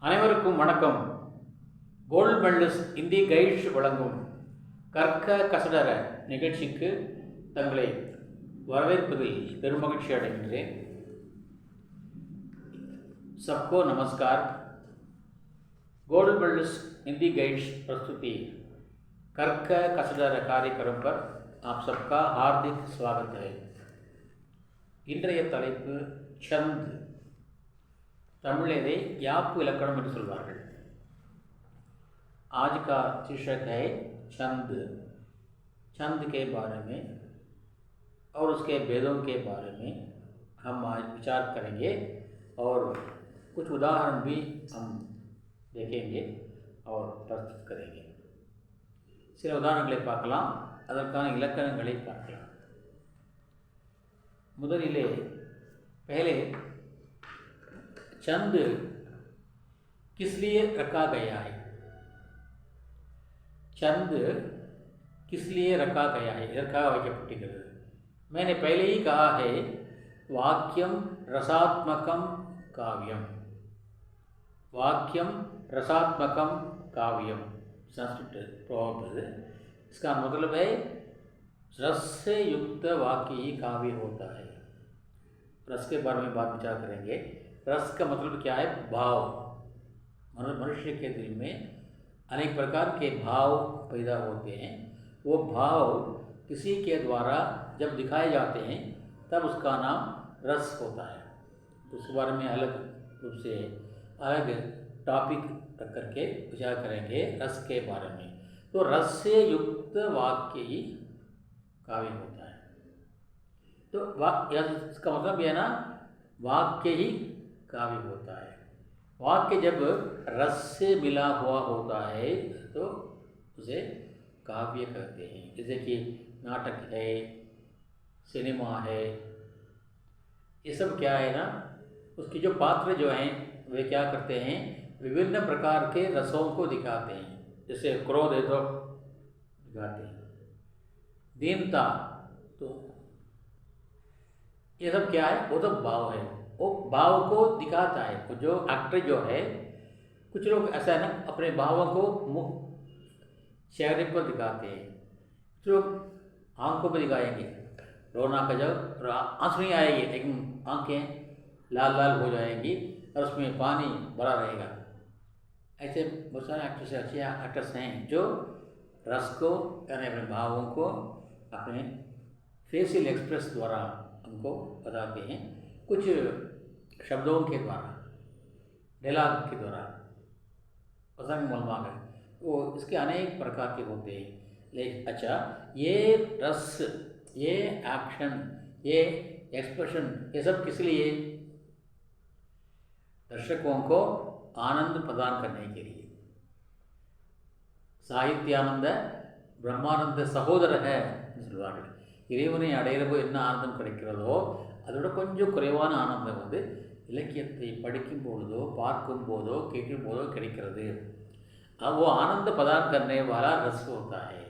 அனைவருக்கும் வணக்கம். Gold medalist Hindi guides வழங்கும் கற்க கசடர நிகழ்ச்சிக்கு தங்களை வரவேற்பதில் பெருமகிழ்ச்சி அடைகின்றேன். सबको नमस्कार. गोल्ड मेडलिस्ट हिंदी गाइड्स प्रस्तुति कर्क कसडर कार्यक्रम पर आप सबका हार्दिक स्वागत है. இன்றைய தலைப்பு சந்த். தமிழிலே யாப்பு இலக்கணம் என்று சொல்வார்கள். आज का शीर्षक है छंद. छंद के बारे में और उसके भेदों के बारे में हम आज विचार करेंगे और कुछ उदाहरण भी हम देखेंगे और प्रस्तुत करेंगे. சில உதாரணங்களை பார்க்கலாம், அதற்கான இலக்கணங்களை பார்க்கலாம். முதலிலே पहले चंद किस लिए रखा गया है. चंद किस लिए रखा गया है, இதற்காக வைக்கப்பட்டிருக்கிறது. मैंने पहले ही कहा है वाक्यम रसात्मकम काव्यम. वाक्यम रसात्मकम काव्यम संस्कृत प्रॉवर्ब है. इसका मतलब है रस से युक्त वाक्य ही काव्य होता है. रस के बारे में बात विचार करेंगे. रस का मतलब क्या है? भाव. मनुष्य के दिल में अनेक प्रकार के भाव पैदा होते हैं. वो भाव किसी के द्वारा जब दिखाए जाते हैं तब उसका नाम रस होता है. उसके बारे में अलग रूप से अलग टॉपिक रख करके विचार करेंगे रस के बारे में. तो रस से युक्त वाक्य ही काव्य होता है. तो इसका मतलब यह ना वाक्य ही काव्य होता है. वाक्य जब रस से मिला हुआ होता है तो उसे काव्य कहते हैं. जैसे कि नाटक है, सिनेमा है, ये सब क्या है ना, उसके जो पात्र जो हैं वे क्या करते हैं, विभिन्न प्रकार के रसों को दिखाते हैं. जैसे क्रोध है तो दिखाते हैं, दीनता, तो ये सब क्या है, वो तो भाव है. वो भाव को दिखाता है. वो जो एक्टर जो है, कुछ लोग ऐसा है ना अपने भावों को मुख चेहरे पर दिखाते हैं. कुछ लोग आंखों पर दिखाएंगे. रोना का जब आंसू नहीं आएगी लेकिन आंखें लाल लाल हो जाएंगी और उसमें पानी भरा रहेगा. ऐसे बहुत सारे एक्टर्स अच्छे एक्टर्स हैं जो रस को यानी अपने भावों को अपने फेशियल एक्सप्रेस द्वारा हमको बताते हैं. कुछ शब्दों के द्वारा, डायलॉग के द्वारा पसंद मलमाग है. वो इसके अनेक प्रकार के होते हैं. लेकिन अच्छा, ये रस, ये एक्शन, ये एक्सप्रेशन, ये सब किस लिए? दर्शकों को आनंद प्रदान करने के लिए. சாகித்யானந்த பிரம்மானந்த சகோதரர் சொல்வார்கள். இறைவனை அடையிறப்போ என்ன ஆனந்தம் கிடைக்கிறதோ அதோட கொஞ்சம் குறைவான ஆனந்தம் வந்து இலக்கியத்தை படிக்கும் பொழுதோ பார்க்கும் போதோ கேட்கும் போதோ கிடைக்கிறது. अब वो आनंद प्रदान करने वाला रस होता है.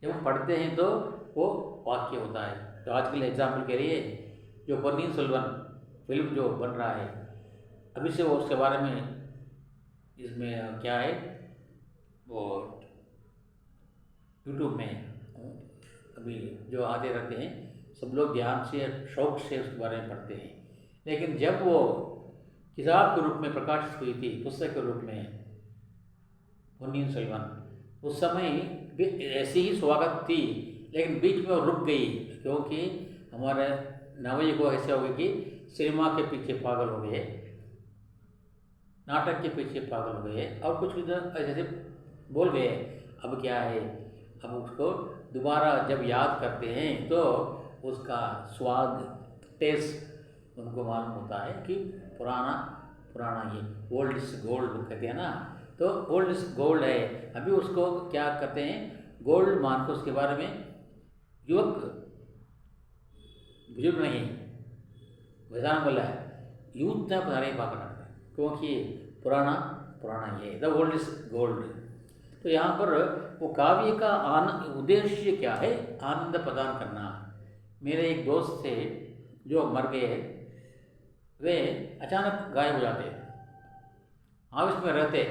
जब हम पढ़ते हैं तो वो वाक्य होता है. तो आजकल एग्जाम्पल के लिए जो பொன்னியின் செல்வன் फिल्म जो बन रहा है, अभी से वो उसके बारे में इसमें क्या है, वो यूट्यूब में अभी जो आते रहते हैं सब लोग ध्यान से शौक से उसके बारे में पढ़ते हैं. लेकिन जब वो किताब के रूप में प्रकाशित हुई थी, पुस्तक के रूप में பொன்னியின் செல்வன், उस समय ऐसी ही स्वागत थी लेकिन बीच में वो रुक गई क्योंकि हमारे नवयुग ऐसे हो गए कि सिनेमा के पीछे पागल हो गए, नाटक के पीछे पागल हो गए और कुछ ऐसे बोल गए. अब क्या है, अब उसको दोबारा जब याद करते हैं तो उसका स्वाद, टेस्ट उनको मालूम होता है कि पुराना ये ओल्ड इज गोल्ड कहते हैं ना, तो ओल्ड इज गोल्ड है. अभी उसको क्या करते हैं, गोल्ड मान को उसके बारे में युवक बुजुर्ग नहीं वैसा बोला है, यूथ ने पता नहीं पाकर क्योंकि पुराना ये द ओल्ड इज गोल्ड. तो यहाँ पर वो काव्य का उद्देश्य क्या है? आनंद प्रदान करना. मेरे एक दोस्त थे जो मर गए, वे अचानक गायब हो जाते. ஆஃபீஸ் में रहते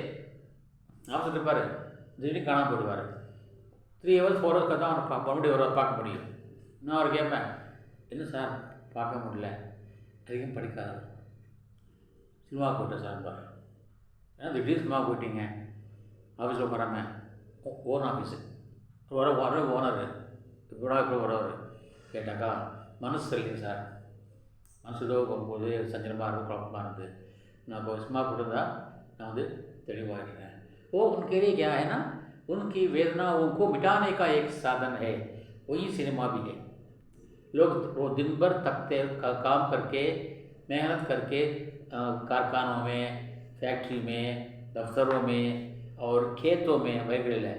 ஆஃபீஸில் இருப்பார், திடீர்னு காணாமல் போயிடுவார். 3 hours 4 hours தான் அவனை மறுபடியும் ஒரு பார்க்க முடியும். நான் அவர் கேட்பேன், என்ன சார் பார்க்க முடியல, அதிகம் படிக்காத, சினிமா போயிட்டேன் சார் பார். ஏன்னா திடீர்னு சினிமா போயிட்டீங்க, ஆஃபீஸில் உட்காராமல், ஓன் ஆஃபீஸு வர ஓனர் இப்போ வரவர் கேட்டாக்கா, மனசு சரியில்லைங்க சார், மனசு ஏதோ போகும்போது சஞ்சலமாக இருக்கும், குழப்பமாக இருந்து நான் இப்போ சினிமா போட்டுருந்தா நான் வந்து தெளிவாகிடுறேன். वो उनके लिए क्या है ना, उनकी वेदनाओं को मिटाने का एक साधन है, वही सिनेमा भी है. लोग वो दिन भर थकते काम करके मेहनत करके कारखानों में, फैक्ट्री में, दफ्तरों में और खेतों में वगैरह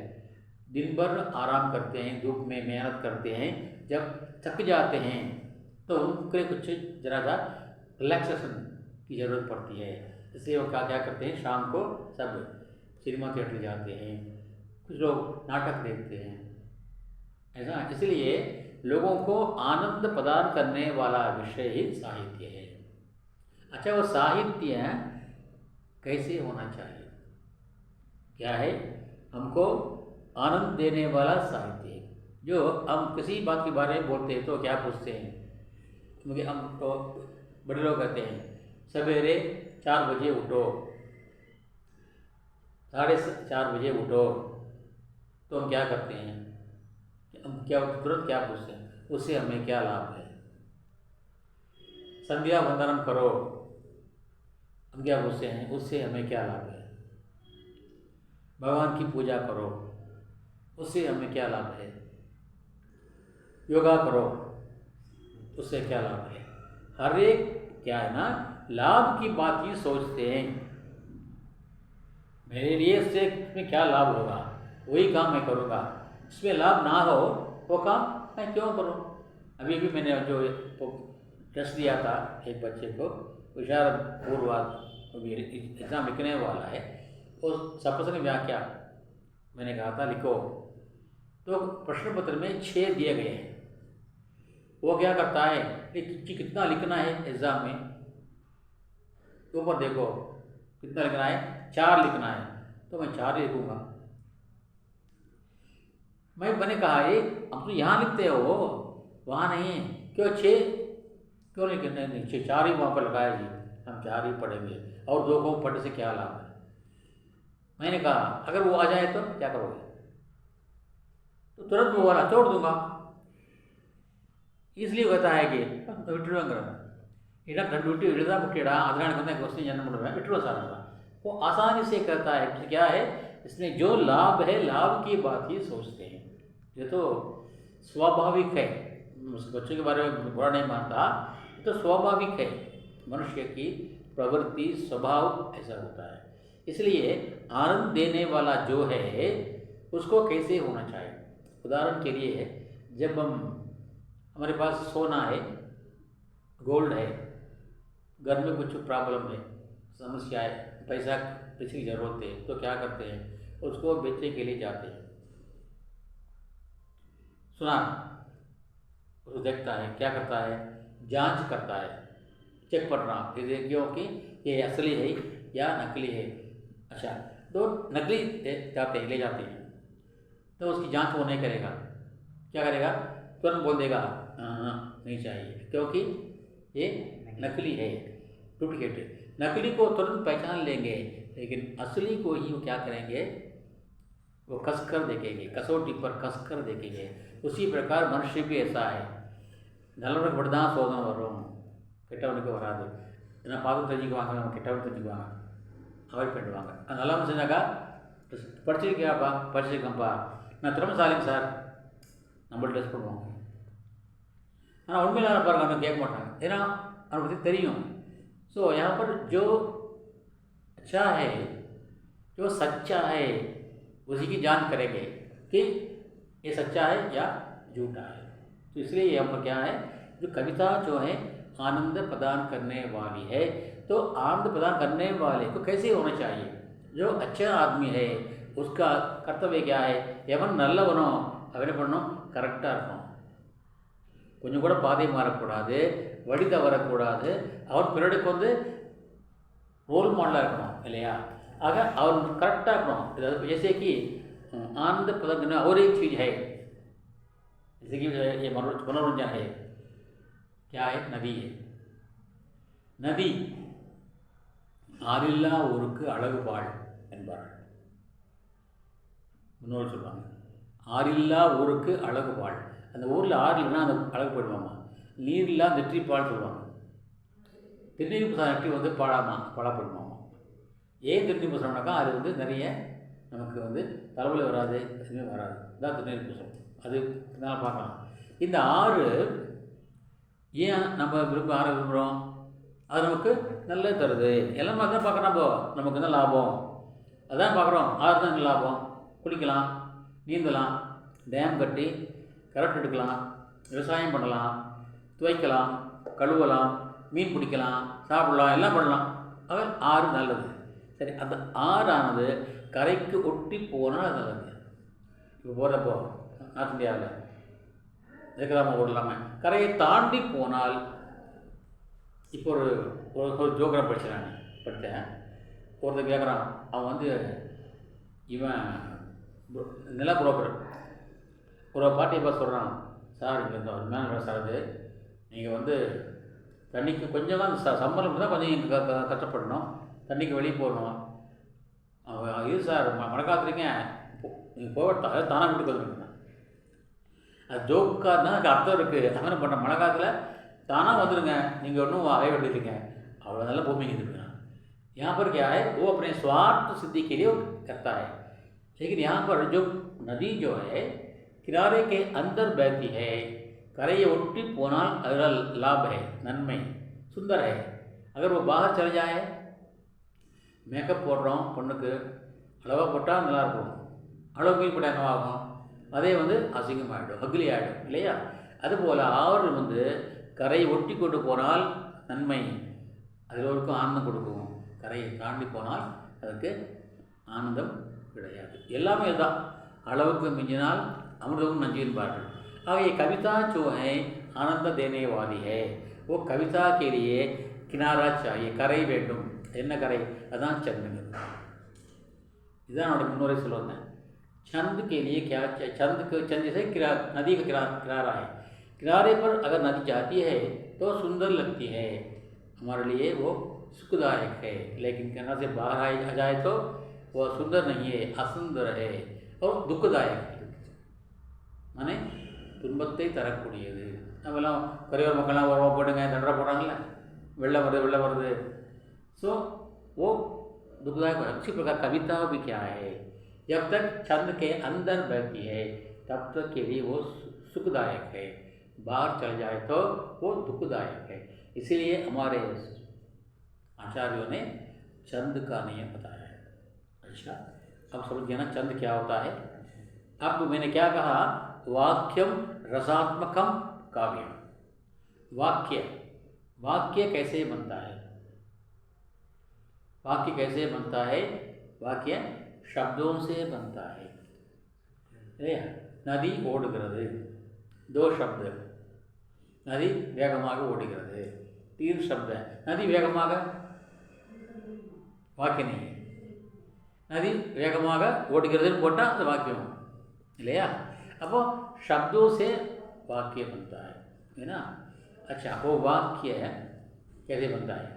दिन भर आराम करते हैं, धूप में मेहनत करते हैं. जब थक जाते हैं तो उनके कुछ ज़रा सा रिलैक्सेशन की ज़रूरत पड़ती है. इसलिए वो क्या करते हैं, शाम को सब सिनेमा थिएटर जाते हैं, कुछ लोग नाटक देखते हैं, ऐसा. इसलिए लोगों को आनंद प्रदान करने वाला विषय ही साहित्य है. अच्छा, वो साहित्य कैसे होना चाहिए, क्या है, हमको आनंद देने वाला साहित्य है. जो हम किसी बात के बारे में बोलते हैं तो क्या पूछते हैं, क्योंकि हम तो बड़े लोग कहते हैं सवेरे 4 बजे उठो, 4:30 बजे उठो, तो हम क्या करते हैं, हम तुरंत क्या पूछते हैं, उससे हमें क्या लाभ है. संध्या वंदनम करो, हम क्या पूछते हैं, उससे हमें क्या लाभ है. भगवान की पूजा करो, उससे हमें क्या लाभ है. योगा करो, उससे क्या लाभ है. हर एक क्या है ना, लाभ की बात ही सोचते हैं. मेरे लिए इससे इसमें क्या लाभ होगा, वही काम मैं करूँगा. इसमें लाभ ना हो वो काम मैं क्यों करूँ. अभी भी मैंने जो टेस्ट दिया था एक बच्चे को, विशारद पूर्वाद एग्ज़ाम लिखने वाला है, उस सप्रसंग व्याख्या मैंने कहा था लिखो, तो प्रश्न पत्र में 6 दिए गए हैं. वो क्या करता है कि कितना लिखना है एग्ज़ाम में, ऊपर देखो कितना लिखना है, 4 लिखना है, तो मैं 4 ही लिखूँगा. मैंने कहा हम तो यहाँ लिखते हो, वहाँ नहीं है, क्यों 6 क्यों नहीं 6, 4 ही वहाँ पर लगाया जी, हम 4 ही पढ़ेंगे और 2 को पढ़ने से क्या लाभ है. मैंने कहा अगर वो आ जाए तो क्या करोगे, तो तुरंत वो वाला छोड़ दूंगा. इसलिए कहता है कि ड्यूटी हिड़ा मुट्टिड़ा अदराने क्वेश्चन जन्म बिटो सार, वो आसानी से करता है. क्या है इसमें जो लाभ है, लाभ की बात ही सोचते हैं. ये तो स्वाभाविक है, उस बच्चों के बारे में बुरा नहीं मानता, ये तो स्वाभाविक है, मनुष्य की प्रवृत्ति स्वभाव ऐसा होता है. इसलिए आनंद देने वाला जो है उसको कैसे होना चाहिए. उदाहरण के लिए जब हमारे पास सोना है, गोल्ड है, घर में कुछ प्रॉब्लम है, समस्या है, पैसा की ज़रूरत है, तो क्या करते हैं, उसको बेचने के लिए जाते हैं. सुना, उसको देखता है, क्या करता है, जांच करता है, चेक करना क्योंकि ये असली है या नकली है. अच्छा, तो नकली ले जाते हैं, तो उसकी जांच वो नहीं करेगा. क्या करेगा, तुरंत बोल देगा नहीं चाहिए, क्योंकि ये नकली है, डुप्लीकेट है. नकली को तुरंत पहचान लेंगे, लेकिन असली को ही वो क्या करेंगे, वो कसकर देखेंगे, कसौटी पर कसकर देखेंगे. उसी प्रकार मनुष्य भी ऐसा है. நல்லவனுக்கு மட்டும் தான் சோதனை வரும், கெட்டவனுக்கு வராது. ஏன்னா பார்த்து தெரிஞ்சுக்குவாங்க, நம்ம கெட்டவன் தெரிஞ்சுக்குவாங்க, அவாய்ட் பண்ணிடுவாங்க. நல்லவன் செஞ்சாக்கா படிச்சிருக்கியாப்பா, படிச்சிருக்கேன்ப்பா, நான் திறமைசாலிங்க சார், நம்மள்ட்ட டெஸ்ட் பண்ணுவாங்க. ஆனால் உண்மையிலான பாருங்க அவங்க கேட்க மாட்டாங்க, ஏன்னா அவனை பற்றி தெரியும். सो यहाँ पर जो अच्छा है, जो सच्चा है, उसी की जांच करेंगे कि ये सच्चा है या झूठा है. तो इसलिए यहाँ पर क्या है, जो कविता जो है आनंद प्रदान करने वाली है, तो आनंद प्रदान करने वाले को कैसे होना चाहिए. जो अच्छा आदमी है उसका कर्तव्य क्या है, एवं நல்லவனோ அவனை பண்ணணும், கரெக்டாக இருக்கணும், கொஞ்சம் கூட பாதை மாறக்கூடாது, வழி தவறக்கூடாது, அவர் பிறருக்கு ரோல் மாடலாக இருக்கணும் இல்லையா. अगर और करेक्टा இருக்கணும். जैसे कि आनंद पदक और एक चीज़ है, जैसे कि ये मनोरंजन है, क्या है? नदी है. नदी ஆறில்லா ஊருக்கு அழகு பாழ் என்பார்கள். முன்னோர் சொல்லுவாங்க, ஆறில்லா ஊருக்கு அழகு பாழ். அந்த ஊரில் ஆறு இல்லைன்னா அந்த அழகு போயிடுவாமா. நீரில்லா நெற்றிப்பால் சொல்லுவாங்க. திருநீர் பூசம் நெற்றி வந்து பாழாப்படுமாமா. ஏன் திருநீர் பூசம்னாக்கா அது வந்து நிறைய நமக்கு வந்து தலைவலி வராது, எதுவுமே வராது. இதான் திருநீர் பூசம். அது இதனால் பார்க்கலாம். இந்த ஆறு ஏன் நம்ம ஆறை விரும்புகிறோம்? அது நமக்கு நல்லது தருது. எல்லாம் தான் பார்க்குறோம். நமக்கு என்ன லாபம் அதான் பார்க்குறோம். ஆறு தான் என்ன லாபம்? குளிக்கலாம், நீந்தலாம், டேம் கட்டி கரெக்ட் எடுக்கலாம், விவசாயம் பண்ணலாம், துவைக்கலாம், கழுவலாம், மீன் பிடிக்கலாம், சாப்பிடலாம், எல்லாம் பண்ணலாம். அது ஆறு நல்லது. சரி, அந்த ஆறானது கரைக்கு ஒட்டி போனால் அது நல்லது. இப்போ போகிறப்போ நார்த் இந்தியாவில் இருக்கிறாம ஊர் இல்லாமல் கரையை தாண்டி போனால், இப்போ ஒரு ஜோக்ரா படித்தேன். ஒருத்தர் கேட்குறான், அவன் வந்து இவன் நில புரோக்கர். ஒரு பாட்டியை பார்த்து சொல்கிறான், சார் இங்கே இந்த ஒரு மேன் சார், அது நீங்கள் வந்து தண்ணிக்கு கொஞ்சம் தான் சம்பளம் தான் கொஞ்சம் இங்கே கஷ்டப்படணும், தண்ணிக்கு வெளியே போகணும். இது சார் மழைக்காலத்துலீங்க நீங்கள் போக தானாக வீட்டுக்கு வந்துருக்கேன். அது ஜோக்காக தான் அதுக்கு அர்த்தம் இருக்குது. அது பண்ண மழை காலத்தில் ताना வந்துருங்க, நீங்கள் ஒன்றும் आए வேண்டியதுங்க, अவ்வளோ நல்லா பூமிக்கு இருக்குங்க. यहाँ पर क्या है, वो अपने स्वार्थ सिद्धि के लिए करता है. लेकिन यहाँ पर जो नदी जो है किनारे के अंदर बहती है, कரையை ஒட்டி போனால் அதில் लाभ है, நன்மை, सुंदर है. अगर वो बाहर चल जाए, மேக்கப் போடுறோம் பொண்ணுக்கு, அளவாக போட்டால் நல்லாயிருக்கும், அளவு மீறி போட்டால் என்னவாகும்? அதே வந்து அசிங்கமாகிடும், அக்லி ஆகிடும் இல்லையா? அதுபோல் ஆறு வந்து கரையை ஒட்டி கொண்டு போனால் நன்மை, அதிலோருக்கும் ஆனந்தம் கொடுக்கும். கரையை தாண்டி போனால் அதுக்கு ஆனந்தம் கிடையாது. எல்லாமே இதுதான். அளவுக்கு மிஞ்சினால் அமிர்தமும் நஞ்சு என்பார்கள். ஆக ये कविता जो है आनंद देने वाली है. वो कविता के लिए किनारा चाहिए, கரை வேண்டும். என்ன கரை? அதான் சந்துங்க. இதுதான் என்னோட முன்னோரை சொல்லுவாங்க. छंद के लिए क्या चाहिए? छंद से नदी का किनारा है. किनारे पर अगर नदी जाती है तो सुंदर लगती है, हमारे लिए वो सुखदायक है. लेकिन किनारे से बाहर आ जाए तो वह सुंदर नहीं है, असुंदर है और दुखदायक है. माने துன்பத்தை தரக்கூடியது. நம்மெல்லாம் கரையோர மக்கள்லாம் உரமாக போடுங்க, தண்டரை போடுறாங்கல்ல, வெள்ளம் வருது. ஸோ वो दुखदायक है. इसी प्रकार कविता भी क्या है, जब तक छंद के अंदर बहती है तब तक के लिए वो सुखदायक है, बाहर चल जाए तो वो दुखदायक है. इसीलिए हमारे आचार्यों ने छंद का नियम बताया है. अच्छा, अब समझिए ना छंद क्या होता है. अब मैंने क्या कहा, वाक्यम रसात्मकम काव्यम. वाक्य कैसे बनता है? वाक्य कैसे बनता है? वाक्य शब्दों से बनता है. नदी ஓடுகிறது, दो शब्द, नदी வேகமாக ஓடுகிறது, 3 शब्द. नदी வேகமாக वाक्य नहीं है. नदी வேகமாக ஓடுகிறதுன்னு போட்டால் அது வாக்கியம் இல்லையா? அப்போ शब्दों से वाक्य बनता है ना. अच्छा, वो वाक्य कैसे बनता है?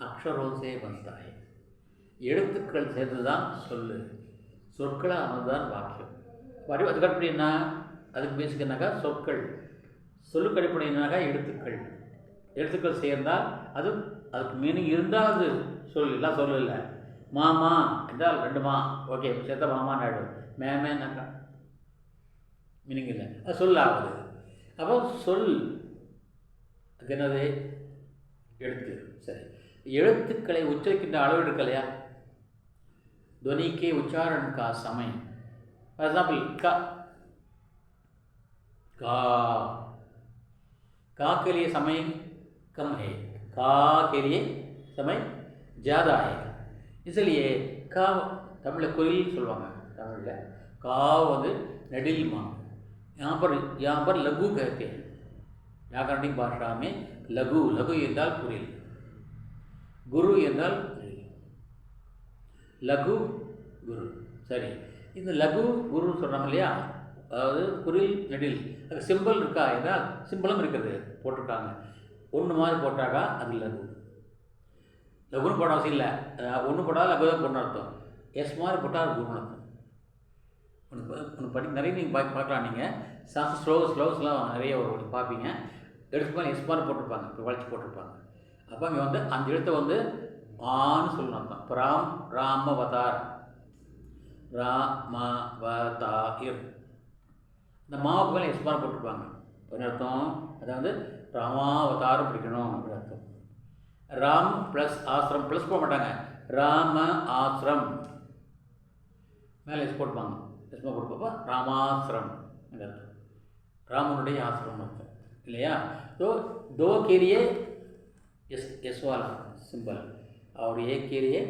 अक्षरों से बनता है. எழுத்துக்கள் சேர்ந்து தான் சொல்லு, சொற்களாக அமர்ந்தான் வாக்கியம். அதுக்கு அடிப்படை என்ன? அதுக்கு பேசிக்கனாக்கா சொற்கள், சொல்லுக்கு அடிப்படை என்னன்னாக்கா எழுத்துக்கள் சேர்ந்தால் அது அதுக்கு மீனிங் இருந்தால் அது சொல், இல்லை சொல் இல்லை. மாமா என்றால் 2 மா, ஓகே, சேர்த்தா மாமான்னு ஆகிடும். மேமேனாக்கா மீனிங் இல்லை, அது சொல் ஆகுது. அப்போ சொல் அது என்னது? எழுத்து. சரி, எழுத்துக்களை உச்சரிக்கின்ற அளவு எடுக்கலையா? ध्वनि के उच्चारण का समय, फॉर एग्जाम्पल का के लिए समय कम है, का के लिए समय ज़्यादा है. इसलिए का तमिल कोयल சொல்வாங்க. தமிழில் கா வந்து நெடில்மா. यहाँ पर लघु कहते हैं. व्याकरणिक भाषा में लघु என்றால் குரில், குரு என்றால் லகு குரு. சரி, இந்த லகு குரு சொல்கிறாங்க இல்லையா, அதாவது குரில் நெடில், அது சிம்பிள் இருக்கா என்றால் சிம்பிளும் இருக்குது போட்டிருக்காங்க. ஒன்று மாதிரி போட்டாக்கா அது லகு. லகுன்னு போட அவசியம் இல்லை, ஒன்று போட்டால் லகு தான் போடணும் அர்த்தம். எஸ் மாதிரி போட்டால் குருன்னு அர்த்தம். ஒன்று நிறைய நீங்கள் பார்க்கலாம். நீங்கள் ஸ்லோஸ்லாம் நிறைய ஒரு பார்ப்பீங்க, எடுத்து எஸ் மாதிரி போட்டிருப்பாங்க, இப்போ வளைச்சி போட்டிருப்பாங்க. அப்போ இங்கே வந்து அந்த எழுத்தை வந்து ஆன்னு சொல்லணும் அர்த்தம். இப்போ ராமவதார், ராமவதாயிர், இந்த மாவுக்கு மேலே எஸ் மாதிரி போட்டிருப்பாங்க. என்ன அர்த்தம்? அதாவது ராமாவதாரம் பிடிக்கணும் அப்படின்னு அர்த்தம். ராம் ப்ளஸ் ஆசிரம், ப்ளஸ் போட மாட்டாங்க, ராம ஆசிரம் மேலே எஸ் போட்டுப்பாங்க. எஸ்மா போட்டுப்பா ராமாசிரம் அர்த்தம், ராமனுடைய ஆசிரம் அர்த்தம் இல்லையா? तो दो के लिए एस वाला सिंबल और एक के लिए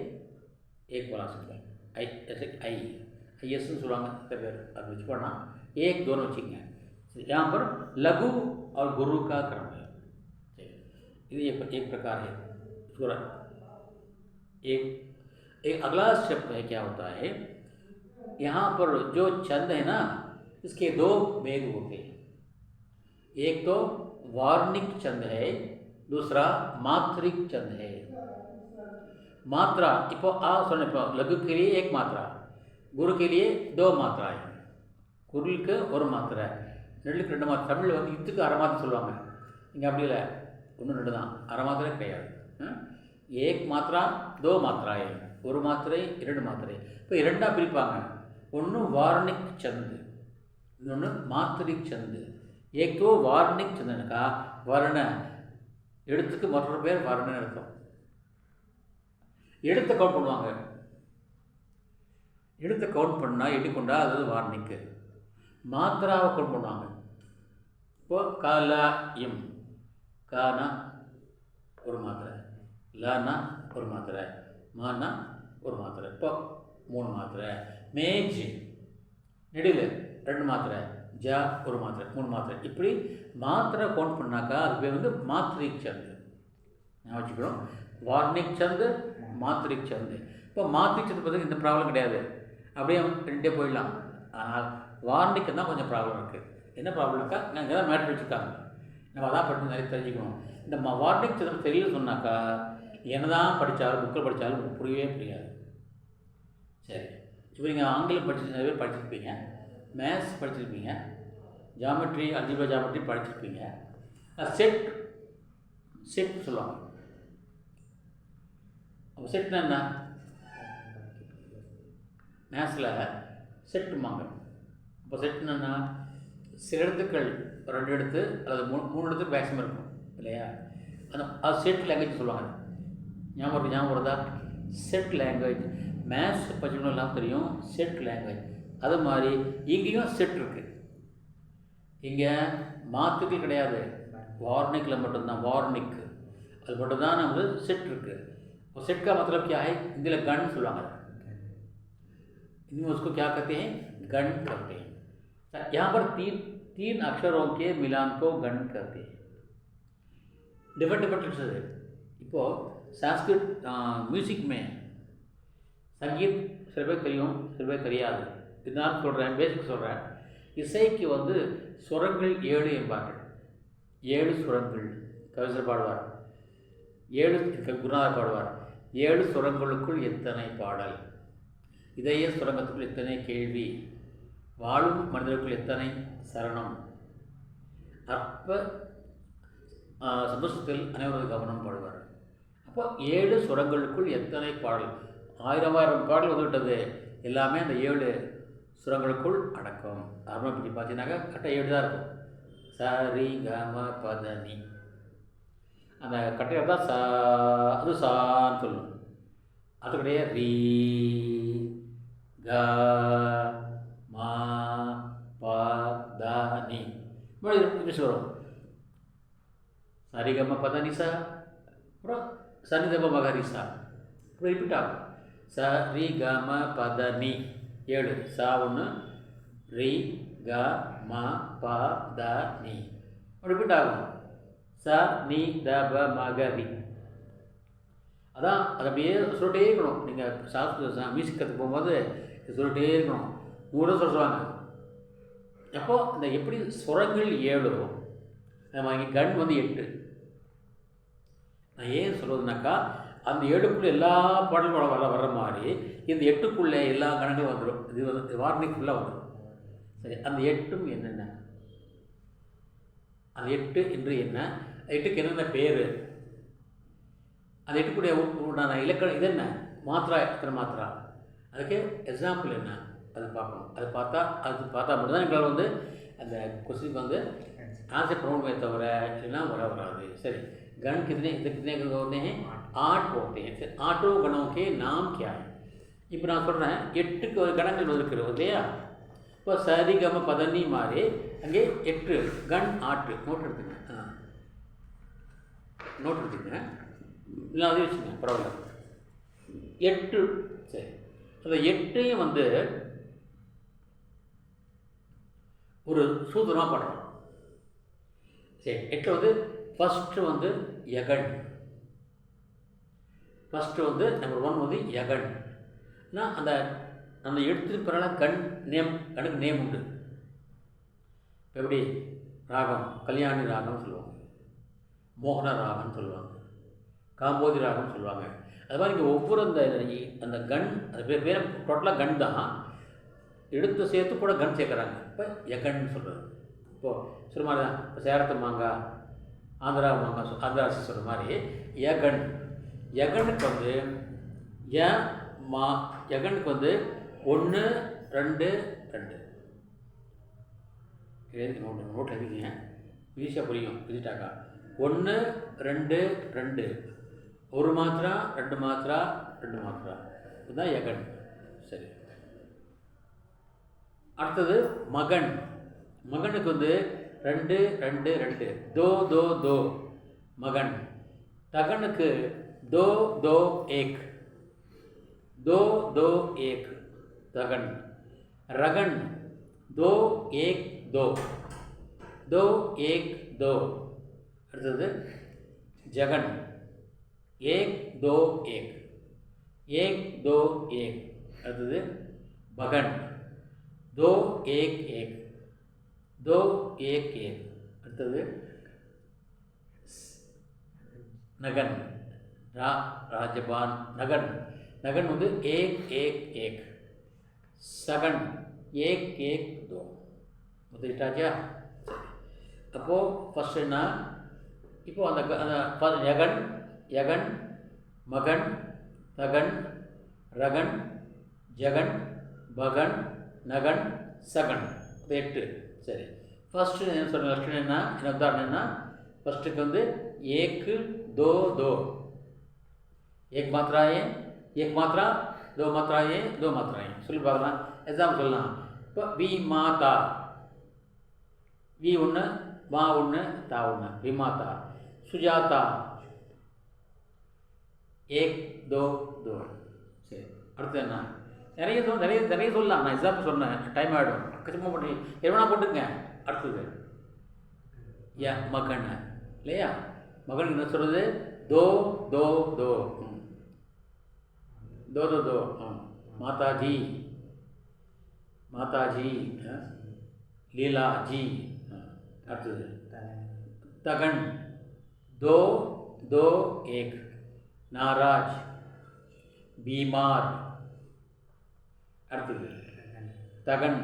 एक वाला सिंबल आई, ऐसे आई एस சொல்லுவாங்க சில பேர், அது வச்சு பண்ணா एक दोनों வச்சுக்கங்க. यहाँ पर लघु और गुरु का क्रम है. ये एक प्रकार है. एक अगला स्टेप है, क्या होता है यहाँ पर जो छंद है ना, इसके दो भेद होते हैं. एक तो वार्णिक छंद है, दूसरा मात्रिक छंद है. मात्रा இப்போ आ சொன்ன, இப்போ लघु के लिए एक मात्रा, गुरु के लिए दो मात्राएं. குரலுக்கு ஒரு மாத்திரை, நெல்லுக்கு ரெண்டு மாத்திரை. தமிழில் வந்து இத்துக்கு அரை மாத்திரை சொல்லுவாங்க, இங்கே அப்படி இல்லை, ஒன்று ரெண்டு தான், அரை மாத்திரை கிடையாது. ஏக் மாத்திரா தோ மாத்திராய், ஒரு மாத்திரை இரண்டு மாத்திரை. இப்போ இரண்டாக பிரிப்பாங்க, ஒன்று வார்ணிக் சந்து, இன்னொன்று மாத்திரிக் சந்து. ஏக்கோ வார்ணிக் சந்துனாக்கா வர்ண, எழுத்துக்கு மற்றொரு பேர் வர்ணன்னு அர்த்தம். எழுத்தை கவுண்ட் பண்ணுவாங்க, எழுத்தை கவுண்ட் பண்ணால் எண்ணிக்கொண்டா அது வார்ணிக்கு. மாத்திராவை கவுண்ட் பண்ணுவாங்க. இப்போது காலா இம், கானா ஒரு மாத்திரை, லானா ஒரு மாத்திரை, மானா ஒரு மாத்திரை, இப்போ மூணு மாத்திரை. மேஜ் நெடில் ரெண்டு மாத்திரை, ஜா ஒரு மாத்திரை, மூணு மாத்திரை. இப்படி மாத்திரை கவுண்ட் பண்ணாக்கா அது பேர் வந்து மாத்திரிக் சந்து. நான் வச்சுக்கிறோம், வார்ணிக் சந்து, மாத்திரிக் சந்து. இப்போ மாத்திரிக் சந்து பார்த்து இந்த ப்ராப்ளம் கிடையாது, அப்படியே ரெண்டே போயிடலாம். ஆனால் வார்ணிக்கு தான் கொஞ்சம் ப்ராப்ளம் இருக்குது. என்ன ப்ராப்ளம்னாக்கா, நாங்கள் எதாவது மேட்ரு வச்சுருக்காங்க, நம்ம அதான் படித்து நிறைய தெரிஞ்சுக்கணும். இந்த வார்ணிக் சந்து தெரியல சொன்னாக்கா என்ன தான் படித்தாலும், புக்கில் படித்தாலும் புரியவே புரியாது. சரி, இப்போ நீங்கள் ஆங்கிலம் நிறைய பேர் படிச்சிருப்பீங்க, மேத்ஸ் படிச்சிருப்பீங்க, ஜாமெட்ரி, அல்ஜிப்ரா ஜாமெட்ரி படிச்சிருப்பீங்க. செட் சொல்லுவாங்க. அப்போ செட்னா என்ன? மேத்ஸில் செட்டுமாங்க. அப்போ செட்னா என்ன? சில எழுத்துக்கள் ரெண்டு எழுத்து அல்லது மூணு எழுத்து மேக்ஸிமம் இருக்கும் இல்லையா? அது செட் லாங்குவேஜ் சொல்லுவாங்க. ஞாபகம் வருதா? Set language. மேத்ஸ் படிச்சவங்களும் எல்லாம் தெரியும் செட் லாங்குவேஜ். அது மாதிரி இங்கேயும் செட் இருக்குது. இங்கே மாத்துக்கள் கிடையாது, वार्निक மட்டும்தான், वार्निक அது மட்டும்தான் நமக்கு सेट இருக்குது. और सेट का मतलब क्या है? हिंदी में गण சொல்லுவாங்க, हिंदी में उसको क्या कहते हैं? गण कहते हैं. यहाँ पर तीन अक्षरों के मिलान को गण कहते हैं. डिफरेंट अक्षर है. இப்போது संस्कृत म्यूजिक में संगीत சில பேர் தெரியும், சில பேர் தெரியாது. இதுதான் சொல்கிறேன், பேசிக் சொல்கிறேன். இசைக்கு வந்து சுரங்கள் 7 என்பார்கள். 7 சுரங்கள் கவிஞர் பாடுவார், 7 குருநாதர் பாடுவார். 7 சுரங்களுக்குள் எத்தனை பாடல், இதய சுரங்கத்துக்குள் எத்தனை கேள்வி, வாழும் மனிதருக்குள் எத்தனை சரணம், அற்ப சந்தோஷத்தில் அனைவரது கவனம் பாடுவார். அப்போ 7 சுரங்களுக்குள் எத்தனை பாடல், 1000 பாடல் வந்துவிட்டது. எல்லாமே அந்த 7 சுரங்களுக்குள் அடக்கம். அருமை பற்றி பார்த்தீங்கன்னாக்கா கட்டை 7 தான் இருக்கும். சரி கம பதனி, அந்த கட்டையில் தான் அது சான்னு சொல்லணும். அது கிடையாது ரீ க மா ப த நி. மறுபடியும் வரும் சரிகம பதனிசா, அப்புறம் சனிதம மகரிசா, அப்புறம் ரிப்பீட் ஆகும். சரி கம பதனி 7, சா 1, ரி க ம ப த நி, ரிப்பீட் ஆகும். ச நி த ப ம க ரி. அதான் அது அப்படியே சொல்லிட்டே இருக்கணும். நீங்கள் மியூசிக் கற்றுக்கு போகும்போது சொல்லிட்டே இருக்கணும். 100 சொல்லுவாங்க. அப்போது அந்த எப்படி சுரங்கள் 7 நம்ம இங்கே கண் வந்து 8. நான் ஏன் சொல்லுவதுனாக்கா அந்த 7க்குள்ளே எல்லா பாடல்களும் வர்ற மாதிரி இந்த 8க்குள்ளே எல்லா கணங்களும் வந்துடும். இது வந்து வார்னிங் ஃபுல்லாக வந்துடும். சரி, அந்த 8ம் என்னென்ன, அந்த 8 என்று என்ன, 8க்கு என்னென்ன பேர், அந்த 8க்குடைய உண்டான இலக்கணம் இது என்ன, மாத்திரா எத்தனை மாத்திரா, அதுக்கு எக்ஸாம்பிள் என்ன, அது பார்க்கணும். அது பார்த்தா மட்டும்தான் எங்களால் வந்து அந்த கொஸ்டினுக்கு வந்து आंसर प्रमाण में तवरा लेना वरावरावे। सही, गण कितने होते हैं? 8 होते हैं। सर 8 गणों के नाम क्या है? இப்போ நான் சொல்கிறேன் 8 கணங்கள் இருக்கிறது இல்லையா? இப்போ சரி கம பதனி மாறி அங்கே 8 கண் 8 நோட் எடுத்துங்க. நோட் எடுத்துங்க, இல்லை அதே வச்சுங்க, பரவாயில்ல. 8 சரி, அந்த 8ஐயும் வந்து ஒரு சூத்திரமாக பண்ணுறோம். சரி, 8 வந்து ஃபஸ்ட்டு வந்து யகன். ஃபஸ்ட்டு வந்து நம்பர் 1 வந்து யகன்னா அந்த எழுத்துக்கு பிறகு கண் நேம், கணக்கு நேம் உண்டு. இப்போ எப்படி ராகம், கல்யாணி ராகம்னு சொல்லுவாங்க, மோகன ராகம்னு சொல்லுவாங்க, காம்போதி ராகம்னு சொல்லுவாங்க. அது மாதிரி இங்கே ஒவ்வொரு அந்த கண், அது பேர் டோட்டலாக கண் தான், எடுத்து சேர்த்து கூட கண் சேர்க்குறாங்க. இப்போ யகன் சொல்கிறது. இப்போது சொல்ல மாதிரி தான், இப்போ சேரத்து மாங்காய், ஆந்திரா மாங்காய், ஆந்திரா அரசு சொல்கிற மாதிரி யகன். யகனுக்கு வந்து யகனுக்கு வந்து 1 2 2 நோட் எழுதிங்க, ஈஸியாக புரியும். எழுதிட்டாக்கா 1 2 2 1 மாத்திரா 2 மாத்திரா 2 மாத்திரா, இதுதான் யகன். சரி, அடுத்தது மகன். மகனுக்கு வந்து 2 2 2 दो 2 2 மகன். தகனுக்கு 2 2 1 2 2 1 தகன். ரகன் 2 1 2 2 1 2. அடுத்தது ஜகன் 1 2 1 1 2 1. அடுத்தது பகன் 2 1 1 2 1 1. அடுத்தது நகன் ராஜபான். நகன் நகன் வந்து 1 1 1. சகன் 1 1 2. முதலிட்டாச்சா? அப்போது ஃபஸ்ட் என்ன, இப்போது அந்த யகன் யகன் மகன் தகன் ரகன் ஜகன் பகன் நகன் சகன், 8. சரி, ஃபஸ்ட்டு என்ன சொல்கிறேன், ஃபஸ்ட்டு என்ன உதாரணம் என்ன, ஃபஸ்ட்டுக்கு வந்து 1 2 2 1 மாத்திராயே 1 மாத்திரா 2 மாத்திராயே 2 மாத்திராயே சொல்லி பார்க்கலாம். எக்ஸாம்பிள் சொல்லலாம். இப்போ வி மாதா, வி 1 மா 1 தா 1 விமாதா. சுஜாதா 1 2 2. சரி, அடுத்து என்ன, நிறைய சொல்லலாம். நான் எக்ஸாம்பிள் சொன்னேன், டைம் ஆகிடும், கச்சிதமாக பண்ணி எவ்வளோ போட்டுங்க. அடுத்தது மகன் இல்லையா? மகன் என்ன சொல்கிறது? दो 2 2 2 2 2. மாதாஜி மாதாஜி லீலாஜி. அடுத்தது தகன் 2 2 1 नाराज बीमार. அடுத்தது தகன்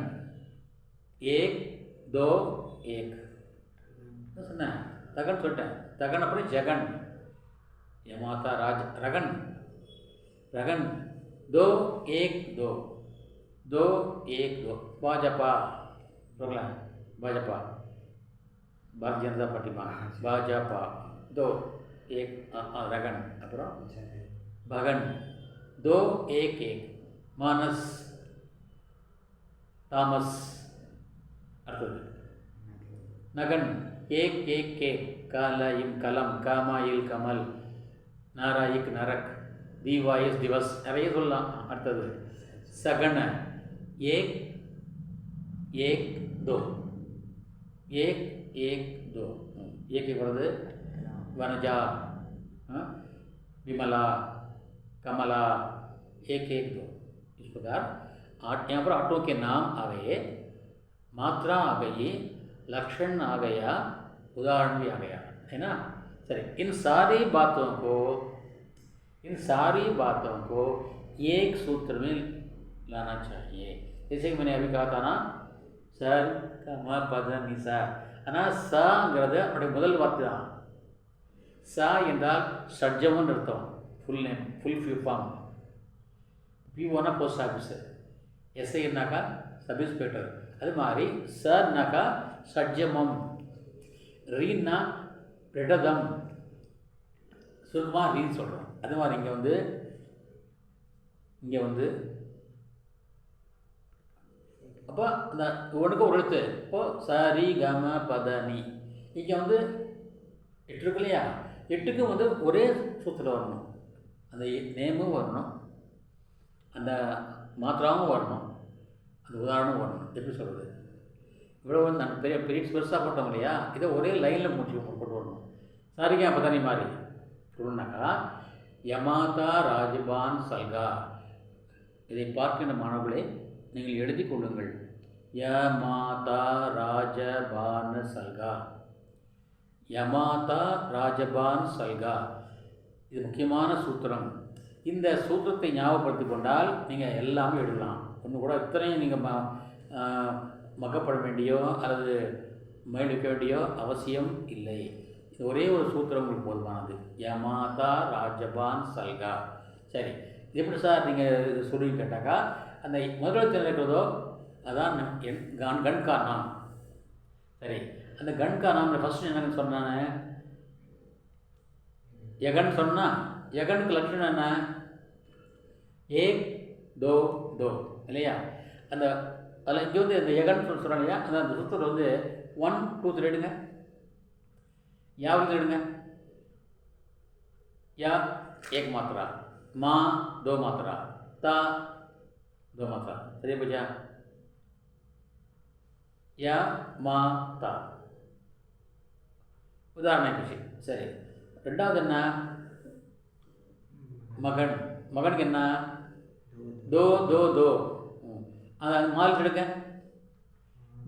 1 2 1. சொன்னேன் தகன் சொல்லிட்டேன். தகன் அப்புறம் ஜகன் यमाता राज रगन रगन 2 1 2 2 1 2. भाजपा बोला, भाजपा भारतीय जनता पार्टी में भाजपा 2 1 रगन. அப்புறம் भगन 2 1 1. मानस तामस. அடுத்தது नगन 1 1 1. कालाइम कलम कामाயில் कमल नारायक नरक दीवायस दिवस நிறைய சொல்லலாம். அடுத்தது சகன 1 1 2 1 1 2. एक வருது वनजा विमला कमला, एक एक दो, इस प्रकार आठ, यहाँ पर आठों के नाम आ गए, मात्रा आ गई, लक्षण आ गया, उदाहरण भी आ गया, है ना। चलिए, इन सारी बातों को एक सूत्र में लाना चाहिए। जैसे कि मैंने अभी कहा था ना, सर कम पद निसा, ஆனால் சாங்கிறது அவருடைய முதல் வார்த்தை தான். சா என்றால் ஷட்ஜமன் அர்த்தம், ஃபுல் நேம், ஃபுல் ஃபார்ம். பிஓனா போஸ்ட் ஆஃபீஸர், எஸ்ஐனாக்கா சப் இன்ஸ்பெக்டர். அது மாதிரி சனாக்கா ஷட்ஜமம், ரீன்னா ரெடதம், சுருக்கமாக ரீன்னு சொல்கிறோம். அது மாதிரி இங்கே வந்து அப்போ அந்த ஒன்றுக்கு ஒரு எழுத்து. இப்போது சரி கம பதனி, இங்கே வந்து 8 இருக்கு இல்லையா, 8க்கும் ஒரே சூத்திரம் வரணும். அந்த நேமும் வரணும், அந்த மாத்திராவும் வரணும், அந்த உதாரணமும் வரணும். எப்படி சொல்கிறது, இவ்வளோ நாங்கள் பெரிய பெருசாக போட்டோம் இல்லையா, இதை ஒரே லைனில் கொண்டு வரணும். சரிகா பதனி மாதிரி சொல்லணுன்னாக்கா, யமாதா ராஜபான் சல்கா. இதை பார்க்கின்ற மாணவர்களே நீங்கள் எழுதி கொள்ளுங்கள். யமாதா ராஜபான் சல்கா, யமாதா ராஜபான் சல்கா, இது முக்கியமான சூத்திரம். இந்த சூத்திரத்தை ஞாபகப்படுத்தி கொண்டால் நீங்கள் எல்லாமே எழுதலாம். ஒன்று கூட இத்தனையும் நீங்கள் மகப்பட வேண்டியோ அல்லது மைண்ட் வைக்க வேண்டியோ அவசியம் இல்லை. இது ஒரே ஒரு சூத்திரம் உங்களுக்கு போதுமானது. யமாதா ராஜபான் சல்கா. சரி, இது எப்படி சார் நீங்கள் சொல்லி கேட்டாக்கா, அந்த முதல் இருக்கிறதோ அதான் கண்கா நாம். சரி, அந்த கண்கா நாம் ஃபஸ்ட்டு என்னன்னு சொன்னானே, யகன் சொன்னால் யகனுக்கு லட்சணம் என்ன, ஏக் தோ தோ இல்லையா. அந்த அதில் இங்கே இந்த யகன் சொல்கிறாங்க இல்லையா, அந்த சூத்திரம் 1 2 3 எடுங்க, யாவது எடுங்க. या एक मात्रा, माँ 2 मात्रा, ता 2 मात्रा. सही बजा, या मा ता. उदाहरण कुछ सरी. ரெண்டாவது என்ன, மகன், மகனுக்கு என்ன, दो दो दो. அது மால் எடுக்க,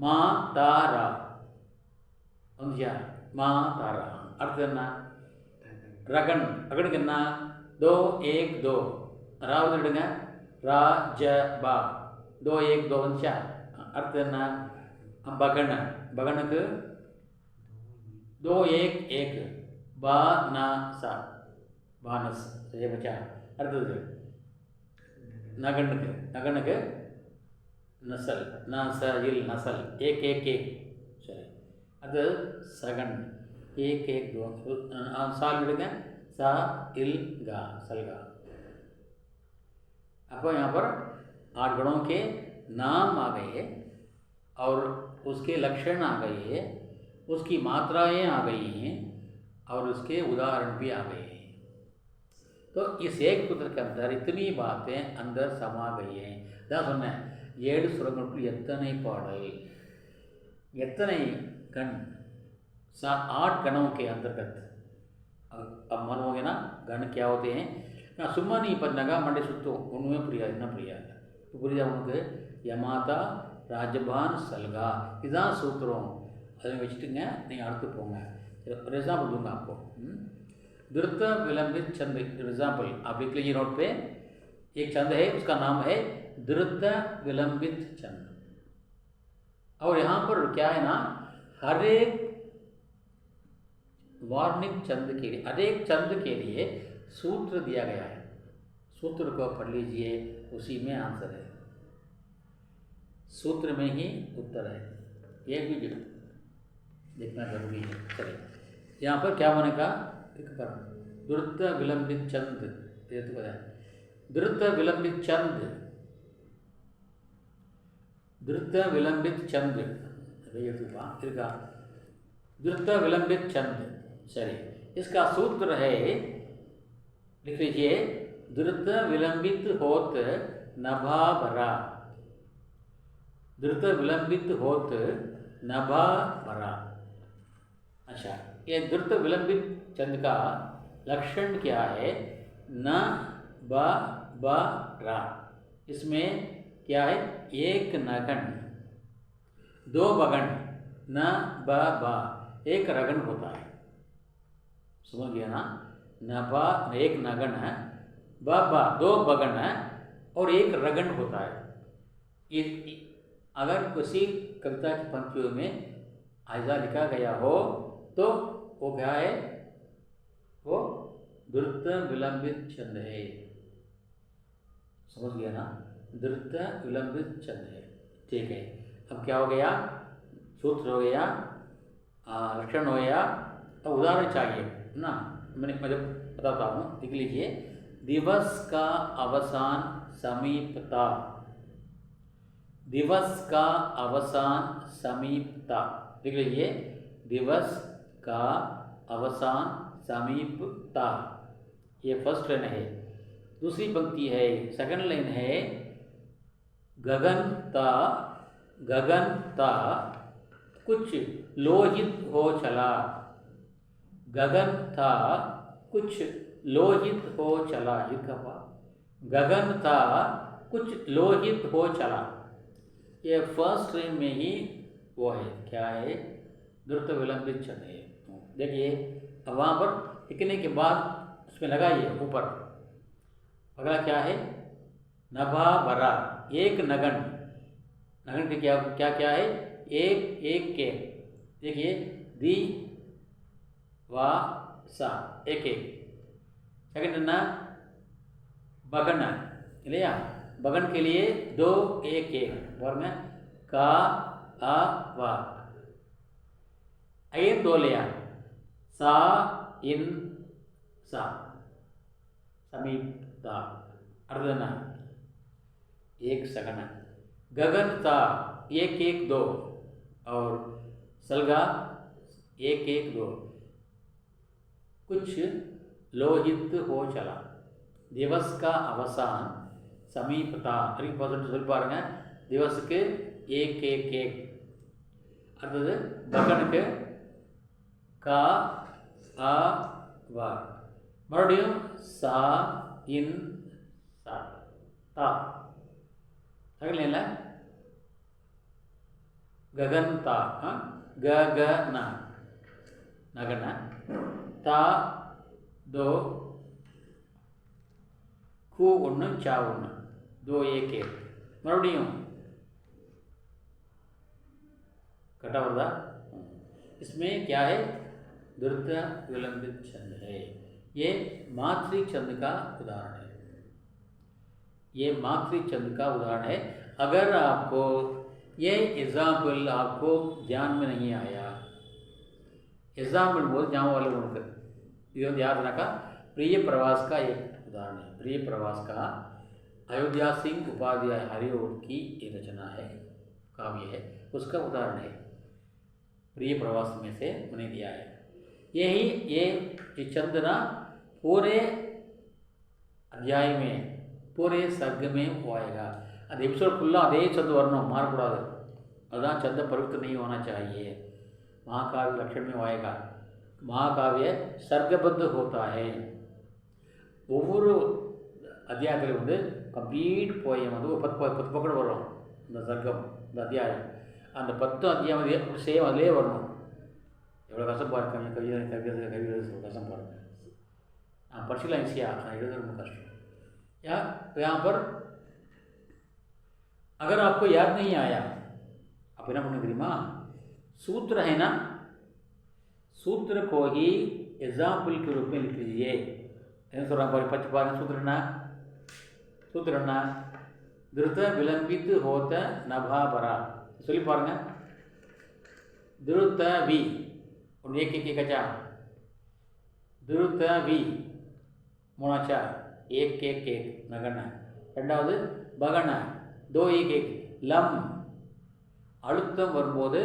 மா தாரா வந்துச்சா, மா தாரா. அடுத்தது என்ன, रगन, रगन के ना 2 1 2. रावद எடுங்க, ராஜபா 2 1 2 வந்துச்சா. அடுத்து என்ன, பகன, பகனுக்கு 2 1 1. பானசா, பானஸ். சரி பச்சா. அடுத்தது நகனுக்கு, நகனுக்கு நசல், நசல் நசல் 1 1 1. சரி, அது சகன் 1 1 2. साल எடுங்க, सा इल गा, सलगा. अब यहाँ पर 8 गणों के नाम आ गए और उसके लक्षण आ गए, उसकी मात्राएं आ गई हैं और उसके उदाहरण भी आ गए हैं. तो इस एक सूत्र के अंदर इतनी बातें अंदर समा गई हैं. தான் சொன்னேன், 7 சுரங்களுக்குள் எத்தனை பாடல், எத்தனை கண். 8 गणों के अंतर्गत. अब मानोगे ना गण क्या होते हैं ना, सुम्मा नहीं पढ़ना मंडे सुतो उनमें प्रिया इतना प्रिया तो पुरिया उनके यमाता राजबान सलगा इதான் सूत्रों. அதை வச்சுட்டுங்க நீங்கள் அடுத்து போங்க. ஒரு एग्जांपल दूंगा आपको. द्रुत विलंबित छंद एग्जांपल आप लिख लीजिए नोट पे. एक छंद है, उसका नाम है द्रुत विलंबित छंद. और यहाँ पर क्या है ना, हर एक वार्णिक छंद के लिए, अनेक छंद के लिए सूत्र दिया गया है. सूत्र को पढ़ लीजिए, उसी में आंसर है, सूत्र में ही उत्तर है. ये भी देखना जरूरी है. चलिए, यहाँ पर क्या बनेगा, एक बार द्रुत विलंबित छंद. द्रुत विलंबित छंद, द्रुत विलंबित छंद द्रुत विलंबित छंद. सही, इसका सूत्र है, लिख लीजिए, द्रुत विलंबित होत नभा भरा. द्रुत विलंबित होत नभा भरा. अच्छा, ये द्रुत विलंबित छंद का लक्षण क्या है, न ब ब रा। इसमें क्या है, एक नगन, दो बगन, न ब ब, एक रगन होता है। समझ गया ना, न ब एक नगन है, ब ब दो बगन है और एक रगन होता है। अगर किसी कविता की पंक्तियों में ऐसा लिखा गया हो तो वो क्या है, वो द्रुत विलंबित छंद है। समझ गया ना, द्रुत विलंबित छंद है। ठीक है, अब क्या हो गया, सूत्र हो गया, लक्षण हो गया। अब उदाहरण चाहिए ना, मैं बताता हूँ, लिख लीजिए। दिवस का अवसान समीपता, दिवस का अवसान समीपता, लिख लीजिए। दिवस का अवसान समीपता, ये फर्स्ट लाइन है। दूसरी पंक्ति है, सेकंड लाइन है, गगनता, गगनता कुछ लोहित हो चला, गगन था कुछ लोहित हो चला, गगन था कुछ लोहित हो चला। ये फर्स्ट लाइन में ही वो है, क्या है, द्रुत विलंबित छंद है। देखिए अब वहाँ पर लिखने के बाद उसमें लगाइए ऊपर, अगला क्या है, नभा भरा, एक नगन, नगन के क्या क्या क्या है, एक एक के, देखिए दी वा सा, एक एक। सेकंड ना बगन लिया, बगन के लिए दो एक एक, और में का आ वा, आइए दो लिया, सा इन सा, समीपता, अर्धना, एक सगन, गगन था एक एक दो, और सलगा एक एक दो, कुछ लोहित हो चला। दिवस का अवसान समीपता, சொல் பாருங்க, दिवसக்கு एक एक एक, அடுத்தது பகனுக்கு கா ஆ வா, மறுபடியும் சா இன் சா தா, அகல गगनता, गगना नगना, ता दो, खू ஒன்று चा ஒன்று, दो एक एक, மறுபடியும் कटा वर्दा। इसमें क्या है, द्रुत विलंबित छंद है। ये मातृ छंद का उदाहरण है, ये मातृ छंद का उदाहरण है। अगर आपको ये एग्जाम्पल आपको ध्यान में नहीं आया, एग्जाम्पल बोल जाओ वाले उनका ये याद रखा, प्रिय प्रवास का एक उदाहरण है। प्रिय प्रवास का अयोध्या सिंह उपाध्याय हरिओम की ये रचना है, काव्य है, उसका उदाहरण है। प्रिय प्रवास में से मैंने दिया है। यही ये छंद ना पूरे अध्याय में, पूरे सर्ग में वो आएगा। அது எபிசோட் ஃபுல்லாக அதே சந்து வரணும், மாறக்கூடாது, அதுதான் சந்த பரிவர்த்தனை नहीं होना चाहिए। महाकाव्य लक्षण में आएगा, महाकाव्य सर्गबद्ध होता है। ஒவ்வொரு அத்தியாயத்தில் வந்து கம்ப்ளீட் போயம் வந்து 10 பக்கம் வரும் இந்த சர்க்கம், இந்த அத்தியாயம், அந்த 10 அத்தியாயம் சேம் அதிலே வரணும்। எவ்வளோ கஷ்டம் பாருங்க, கவிதை கஷ்டம் பாருங்கள், நான் படிச்சுக்கலாம் ஈஸியாக, நான் எழுத ரொம்ப कष्ट। यहाँ पर अगर आपको याद नहीं आया, आप என்ன பண்ண தெரியுமா, सूत्र है ना, सूत्र को ही एग्जाम्पल के रूप में लिख लीजिए। என்ன சொல்கிறாங்க பச்சு பாருங்க, सूत्र என்ன, द्रुत विलंबित होत नभाबरा, சொல்லி பாருங்க। द्रुत वी और एक एक कचा, द्रुत वी மூணாச்சா, एक एक एक நகன, ரெண்டாவது பகன, दो एक एक, லம் அழுத்தம் வரும்போது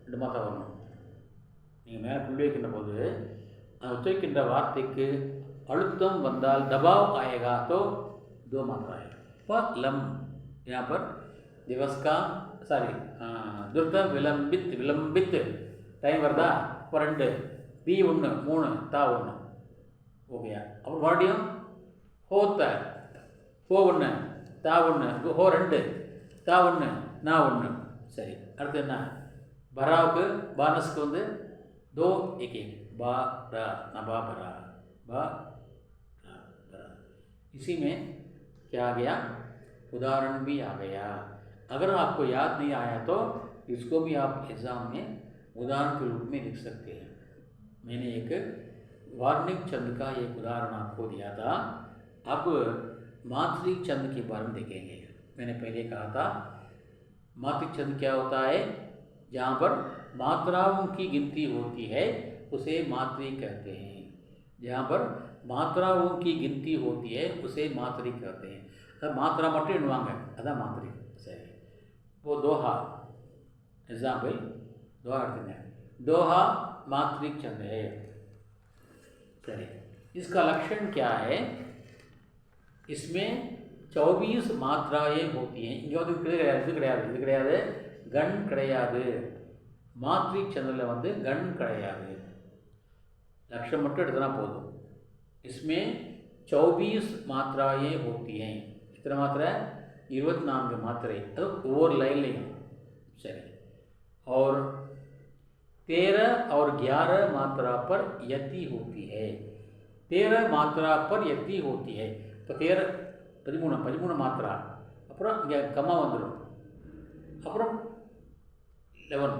ரெண்டு மாதம் வரணும்। நீங்கள் மேலே புள்ளி வைக்கின்ற போது உச்சரிக்கின்ற வார்த்தைக்கு अழுத்தம் வந்தால் दबाव आएगा तो 2 मात्रा है। पर लम यहाँ पर दिवस का द्रुत विलंबित, विलंबित टाइम वर्दा पर 2 बी 1 3 ता 1 हो गया। अब मறுபடியும் होता है, ஹோ ஒன்று, தா ஒன்று, ஹோ ரெண்டு, தா ஒன்று, நான் ஒன்று. சரி, அடுத்து என்ன? பராவுக்கு பானஸுக்கு வந்து दो एक एक बा रा नबा बरा बा रा बरा। इसी में क्या आ गया? उदाहरण भी आ गया। अगर आपको याद नहीं आया तो इसको भी आप एग्ज़ाम में उदाहरण के रूप में लिख सकते हैं। मैंने एक वार्णिक छंद का एक उदाहरण आपको दिया था। अब मात्रिक छंद के बारे में देखेंगे। मैंने पहले कहा था मात्रिक छंद क्या होता है? जहाँ पर मात्राओं की गिनती होती है उसे मात्रिक कहते हैं। जहाँ पर मात्राओं की गिनती होती है उसे मात्रिक कहते हैं। अब मात्रा मट्टू एण्णुवांगा अदा मात्रिक। सरी, वो दोहा एग्जाम्पल दोहा எடுத்துங்க। दोहा मात्रिक छंद है। सरी, इसका लक्षण क्या है? इसमें 24 मात्राएं होती हैं। இங்கே வந்து இது கிடையாது கண் கிடையாது। மாத்ரிக் சந்தில் வந்து கண் கிடையாது, லட்சம் மட்டும் எடுத்தனா போதும்। इसमें 24 मात्राएं होती हैं। कितने मात्रा? 24 मात्रे, तो ओवर लाइन लेंगे। सही, और 13 और 11 मात्रा पर यति होती है। 13 मात्रा पर यति होती है। तो 13 मात्रा அப்புறம் இங்கே கம்மா வந்துடும்। அப்புறம் 11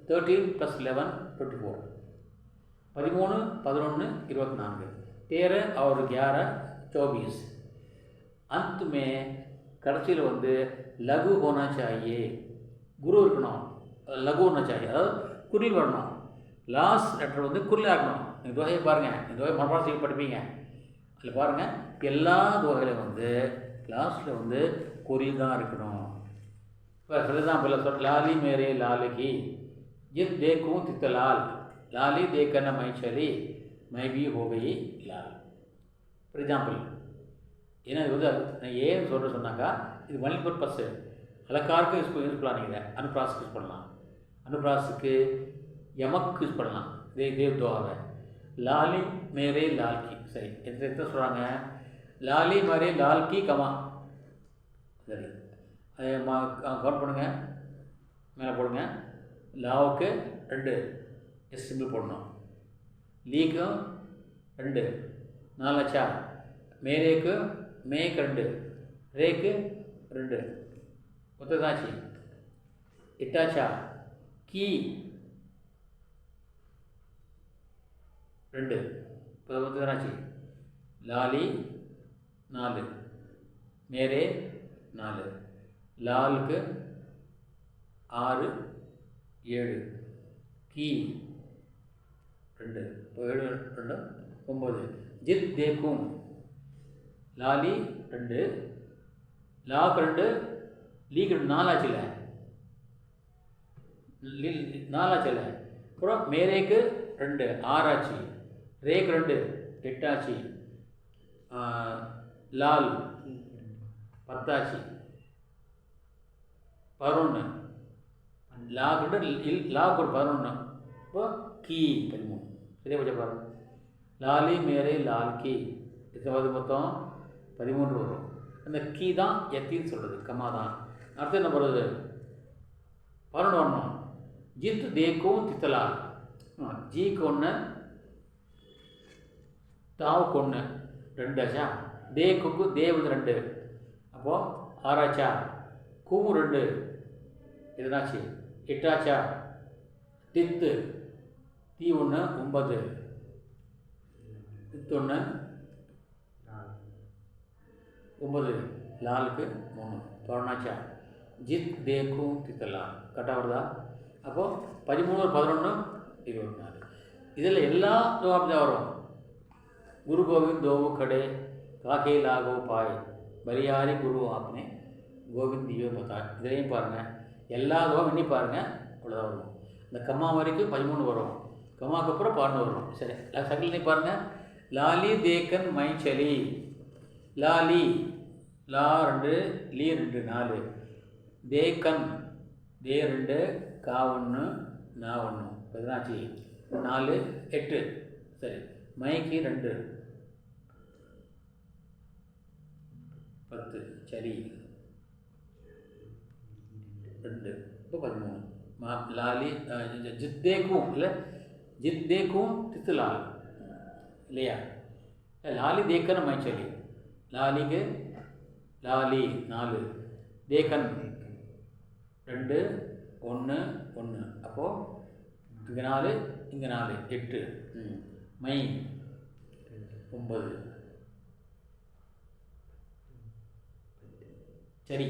13 + 11 24 13 11 24 13 और 11 24। अंत में கடைசியில் வந்து லகு होना चाहिए, குரு இருக்கணும், லகு होना चाहिए, அதாவது குறில் வரணும்। லாஸ்ட் லெட்டர் வந்து குறில் ஆகணும்। இந்த தொகையை பாருங்கள், இந்த தொகை மனப்பாடம் செய்ய படிப்பீங்க। அதில் பாருங்கள், எல்லா தொகையிலும் வந்து லாஸ்ட்டில் வந்து குறில் தான் இருக்கணும்। இப்போ எக்ஸாம்பிள் சொல், லாலி மேரே லால் की जित देखूं तित लाल, लाली देखना मैं चली मैं भी हो गई लाल। ஃபார் எக்ஸாம்பிள், ஏன்னா இது வந்து நான் ஏன்னு சொன்னாக்கா இது மல்டி பர்பஸ் அலங்காருக்கு யூஸ் பண்ணலாம்। நீங்கள் அனுப்பிராஸுக்கு யூஸ் பண்ணலாம், அனுப்பிராஸுக்கு யமக்கு யூஸ் பண்ணலாம்। தேவ் துவாவை லாலி மேரே லால் की। சரி, எத்தனை சொல்கிறாங்க? லாலி மேரே லால் की கமா। சரி, அதை கவுண்ட் பண்ணுங்கள், மேலே போடுங்க। லாவுக்கு 2 எஸ் சிம்பிள் போடணும், லீக்கும் 2 4 ஆச்சா, மேரேக்கு மேக்கு 2 ரேக்கு 2 மொத்ததாச்சு 8 ஆச்சா, கீ 2 மொத்ததாச்சு, லாலி 4 மேரே 4 லாலுக்கு 6 7 की 2 7 2 9 जित देखूं लाली 2 लाक 2 लीक 4 ஆச்சுல 4 ஆச்சுல। அப்புறம் மேரேக்கு 2 6 ஆச்சு, ரேக்கு 2 8 ஆச்சு, லால் 10 ஆச்சு, 11 லாக் லாக் ஒரு 11, இப்போ கீ 13। சரியா போச்சா பாருங்க, லாலி மேரே லால் கீ எத்தனை மொத்தம் 13 வரும்। அந்த கீ தான் எத்தின்னு சொல்கிறது, கம்மா தான்। அடுத்து என்ன வருது? 11 வரணும்। ஜித் தேக்கும் தித்தலால், ஜிக்கு 1 தாவுக்கு 1 2 ஆச்சா, தேக்குக்கு தேவது 2 அப்போது 6 ஆச்சா, கூவும் 2 எதுனாச்சு 8 ஆச்சா, தித்து தீ 1 9 தித்து 1 9 லாலுக்கு 3 11ஆச்சா, ஜித் தேக்கும் தித்தலால் கரெக்டாக வருதா? அப்போது 13 11 24। இதில் எல்லா ஜவாப் தான் வரும்। குரு கோவிந்த் தோவு கடை காக்கே லாகோ பாய் பலியாரி குரு ஆப்னே கோவிந்த் தியோ பத்தா। இதையும் பாருங்கள், எல்லா துவாவும் எண்ணி பாருங்கள், அவ்வளோதான் வரும்। இந்த கம்மா வரைக்கும் 13 வரும், கம்மாவுக்கு அப்புறம் 11 வரும்। சரி, சகில் பாருங்கள், லாலி தேக்கன் மை சலி, லாலி லா 2 லீ 2 4, தேக்கன் தே 2 கா 1 நா 1 எதுனாச்சு 4 8। சரி, மைக்கு 2 10 चली 2 இப்போ 13 லாலி ஜித்தேக்கும் இல்லை ஜித்தேக்கும் தித்துலால் இல்லையா லாலி தேக்கன் मैं चली லாலி के லாலி 4 தேக்கன் 2 1 1 அப்போ இங்கே 4 இங்கே 4 8 மை 9 சரி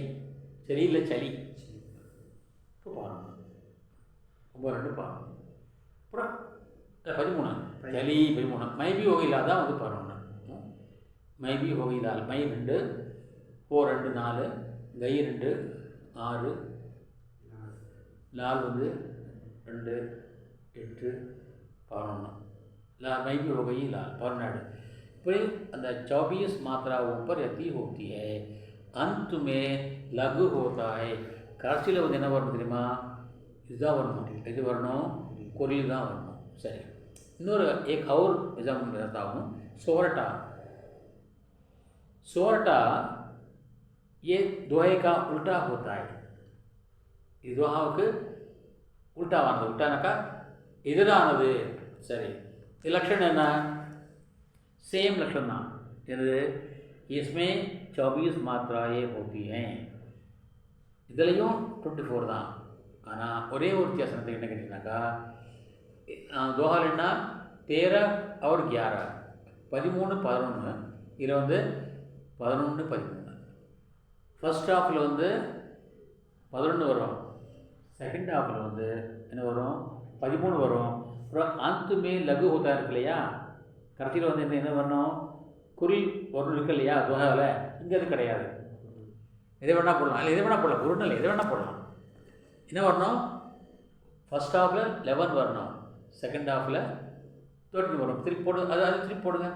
சரி இல்லை சளி இப்போ பாருங்க 9 பாருங்க அப்புறம் 13 चली 13 मैं भी हो गई लादा वो पढ़ना मैं भी हो गई लाल मैं 2 4 2 4 गई 2 6 लाल வந்து 2 8 11 ला मैं भी हो गई लाल 14 फिर अंदर 24 मात्राओं पर यति होती है अंत में लघु होता है கடைசியில் வந்து என்ன வரணும் தெரியுமா இதுதான் வரணும் இது வரணும் குறில் தான் வரணும் சரி இன்னொரு एक और एग्जाम्पल बताता हूँ सोरठा सोरठा ये दोहे का उल्टा होता है இது துவாவுக்கு உல்டாவானது உல்டானாக்கா எதிரானது சரி இது லட்சணம் என்ன सेम लक्षण ना इसमें 24 मात्राएं होती हैं இதுலையும் 24 தான் ஆனால் ஒரே ஒரு வித்தியாசம் என்ன கேட்டிங்கனாக்கா दोहाल என்ன 13 और 11 13 11 இதில் வந்து 11 13 ஃபர்ஸ்ட் ஹாஃபில் வந்து 11 வரும் செகண்ட் ஹாஃபில் வந்து என்ன வரும் 13 வரும் அப்புறம் अंत में लघु होता இருக்கு இல்லையா கடைசியில் வந்து என்ன வரணும் குறில் வரணும் இருக்கு இல்லையா துவாவில் இங்கே அது கிடையாது எதை வேணால் போடலாம் இல்லை எதை வேணால் போடலாம் குருன்னு இல்லை எதை வேணால் போடலாம் என்ன வரணும் ஃபர்ஸ்ட் ஹாஃபில் 11 வரணும் செகண்ட் ஹாஃபில் 13 வரும் திருப்பி போடு அது திருப்பி போடுங்க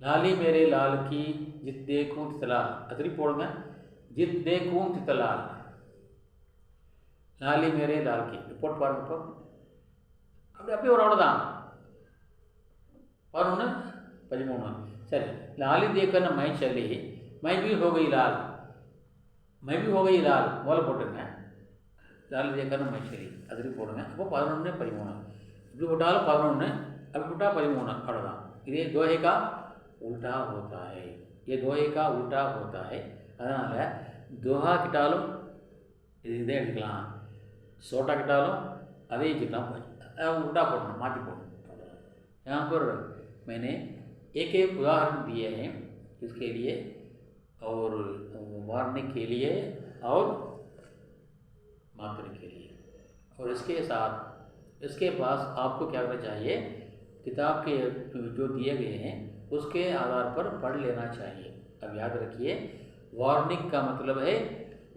लाली मेरे लाल की जित देखूं तितलाल அது திருப்பி போடுங்க जित देखूं तितलाल लाली मेरे लाल की போட்டு பாருங்க இப்போ அப்படியே ஒரு அவ்வளோதான் 11 13 சரி लाली देखकर मैं चली मैं भी हो गई लाल मैं भी हो गई लाल முதல்ல போட்டுருங்க लाली देखकर मैं चली அது திருப்பி போடுங்க அப்போ 11 13 இப்படி போட்டாலும் 11 அப்படி போட்டால் 13 அவ்வளோதான் இதே दोहे का उल्टा होता है ये दोहे का उल्टा होता है அதனால் दोहा கிட்டாலும் இதே எடுக்கலாம் சோட்டா கிட்டாலும் அதே எடுக்கலாம் उल्टा போடணும் மாற்றி போடணும் यहाँ पर मैंने एक एक उदाहरण दिए हैं इसके लिए और वार्निंग के लिए और मात्रक के लिए और इसके साथ इसके पास आपको क्या करना चाहिए किताब के जो दिए गए हैं उसके आधार पर पढ़ लेना चाहिए अब याद रखिए वार्निंग का मतलब है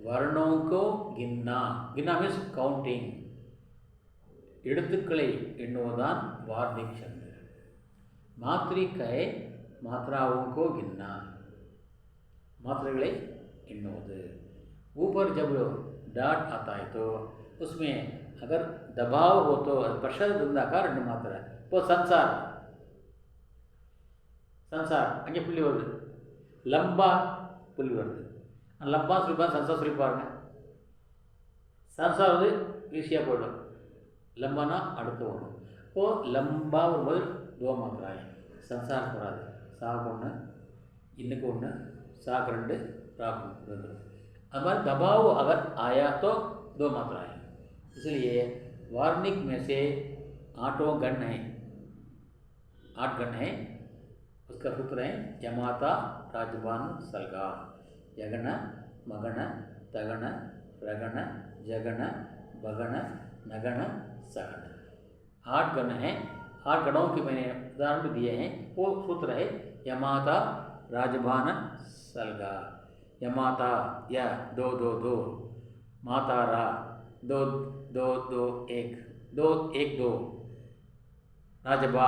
वर्णों को गिनना गिनना मीन्स काउंटिंग எழுத்துக்களை எண்ணுவதுதான் வார்னிக் சந்த் மாத்ரிகை मात्राओं को गिनना मात्राएं गिनोदे ऊपर जब डॉट आता है तो उसमें अगर दबाव हो तो प्रेशर बंदाकार ரெண்டு மாத்திரை இப்போ संसार संसार அங்கே புள்ளி வருது லம்பா புள்ளி வருது லம்பா சொல்லி संसार சொல்லி பாருங்க संसार வந்து ஈஸியாக போய்டும் लंबाना அடுத்து வரும் இப்போ लंबा வரும்போது दो मात्राएं संसार வராது साग ஒன்று இன்னுக்கு ஒன்று साग 2 राग 2 अगर दबाव अगर आया तो 2 मात्राएं इसलिए वार्निक में से 8 गण है 8 गण है उसका सूत्र है यमाता राजबान सलगा यगण मगण तगण रगण जगण बगण नगण सगण 8 गण हैं 8 गणों के मैंने उदाहरण दिए हैं वो सूत्र है यमाता राजबान सलगा यमाता या 2 2 2 मातारा 2 2 2 1 2 1 2 राजबा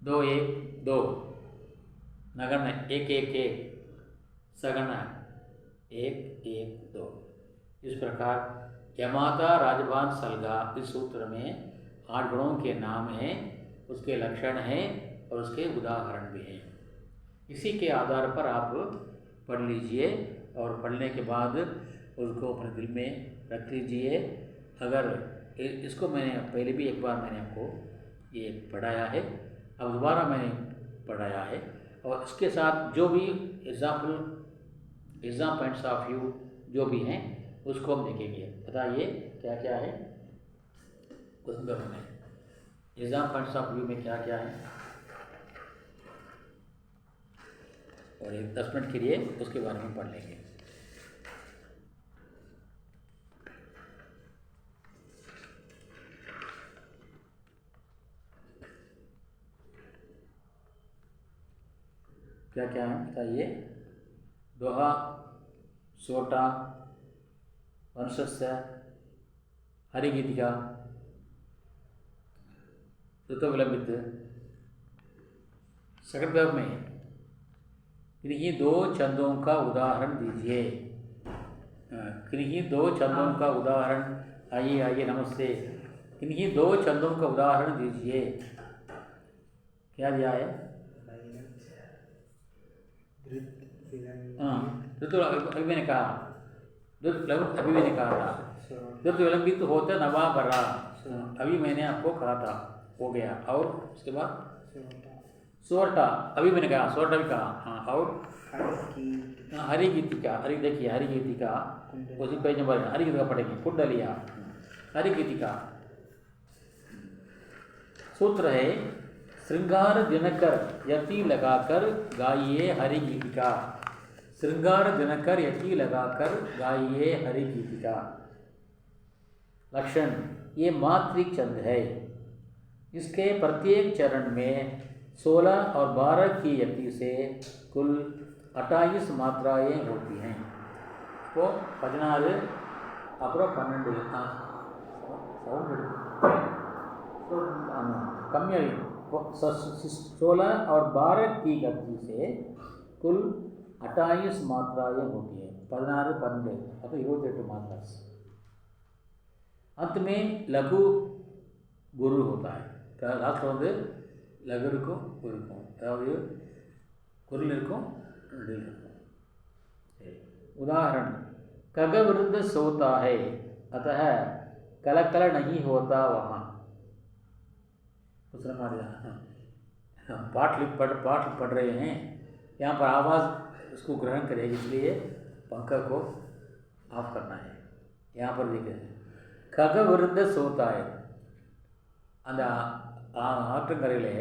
2 1 2 नगन 1 1 1 सगन 1 1 2 इस प्रकार यमाता राजबान सलगा इस सूत्र में 8 गुणों के नाम हैं उसके लक्षण हैं और उसके उदाहरण भी हैं इसी के आधार पर आप पढ़ लीजिए और पढ़ने के बाद उसको अपने दिल में रख लीजिए। अगर इसको मैंने पहले भी एक बार मैंने आपको ये पढ़ाया है, अब दोबारा मैंने पढ़ाया है, और इसके साथ जो भी एग्ज़ाम पॉइंट्स ऑफ व्यू जो भी हैं उसको हम देखेंगे। बताइए क्या क्या है उस संदर्भ में, एग्ज़ाम पॉइंट्स ऑफ व्यू में क्या क्या है, और एक 10 मिनट के लिए उसके बारे में पढ़ लेंगे। क्या क्या है बताइए। दोहा, सोटा, वंशस्य, हरिगीतिका, ऋतुविलंबित। सकट में किन्हीं 2 छंदों का उदाहरण दीजिए। किन्हीं 2 छंदों का उदाहरण, आइए आइए नमस्ते, किन्हीं 2 छंदों का उदाहरण दीजिए। क्या दिया है? ऋतु अभी मैंने कहा, अभी मैंने कहा था ऋतु विलंबित होता नवा भरा, अभी मैंने आपको कहा था, हो गया। और उसके बाद सोरठा, अभी मैंने कहा, सोरठा भी कहा। हाँ, और हरिगीतिका, हरि देखिए हरिगीतिका उसी पेज नंबर, हरिगीतिका पढ़ेंगे, कुंडलिया, हरिगीतिका। सूत्र है श्रृंगार दिनकर यति लगाकर गाइए हरिगीतिका। श्रृंगार दिनकर यति लगाकर गाइए हरिगीतिका। लक्षण, ये मात्रिक छंद है। इसके प्रत्येक चरण में 16 और 12 की यति से कुल 28 मात्राएं होती हैं। तो 16 அப்புறம் 12 कम 16 और 12 की गति से कुल 28 मात्राएं होती हैं। 16 12 अब 28 मात्रा। अंत में लघु गुरु होता है। लास्ट வந்து लघुरुக்கும் गुरुக்கும், அதாவது குரில் இருக்கும், நடுவில் இருக்கும்। उदाहरण, खगवृंद सोता है अतः कलकल नहीं होता वहाँ। पाठ पढ़ रहे हैं, यहाँ पर आवाज़ उसको ग्रहण करेगी, इसलिए पंखा को ऑफ करना है। यहाँ पर देखें, खगवृंद सोता है, அந்த ஆற்றங்கரையிலே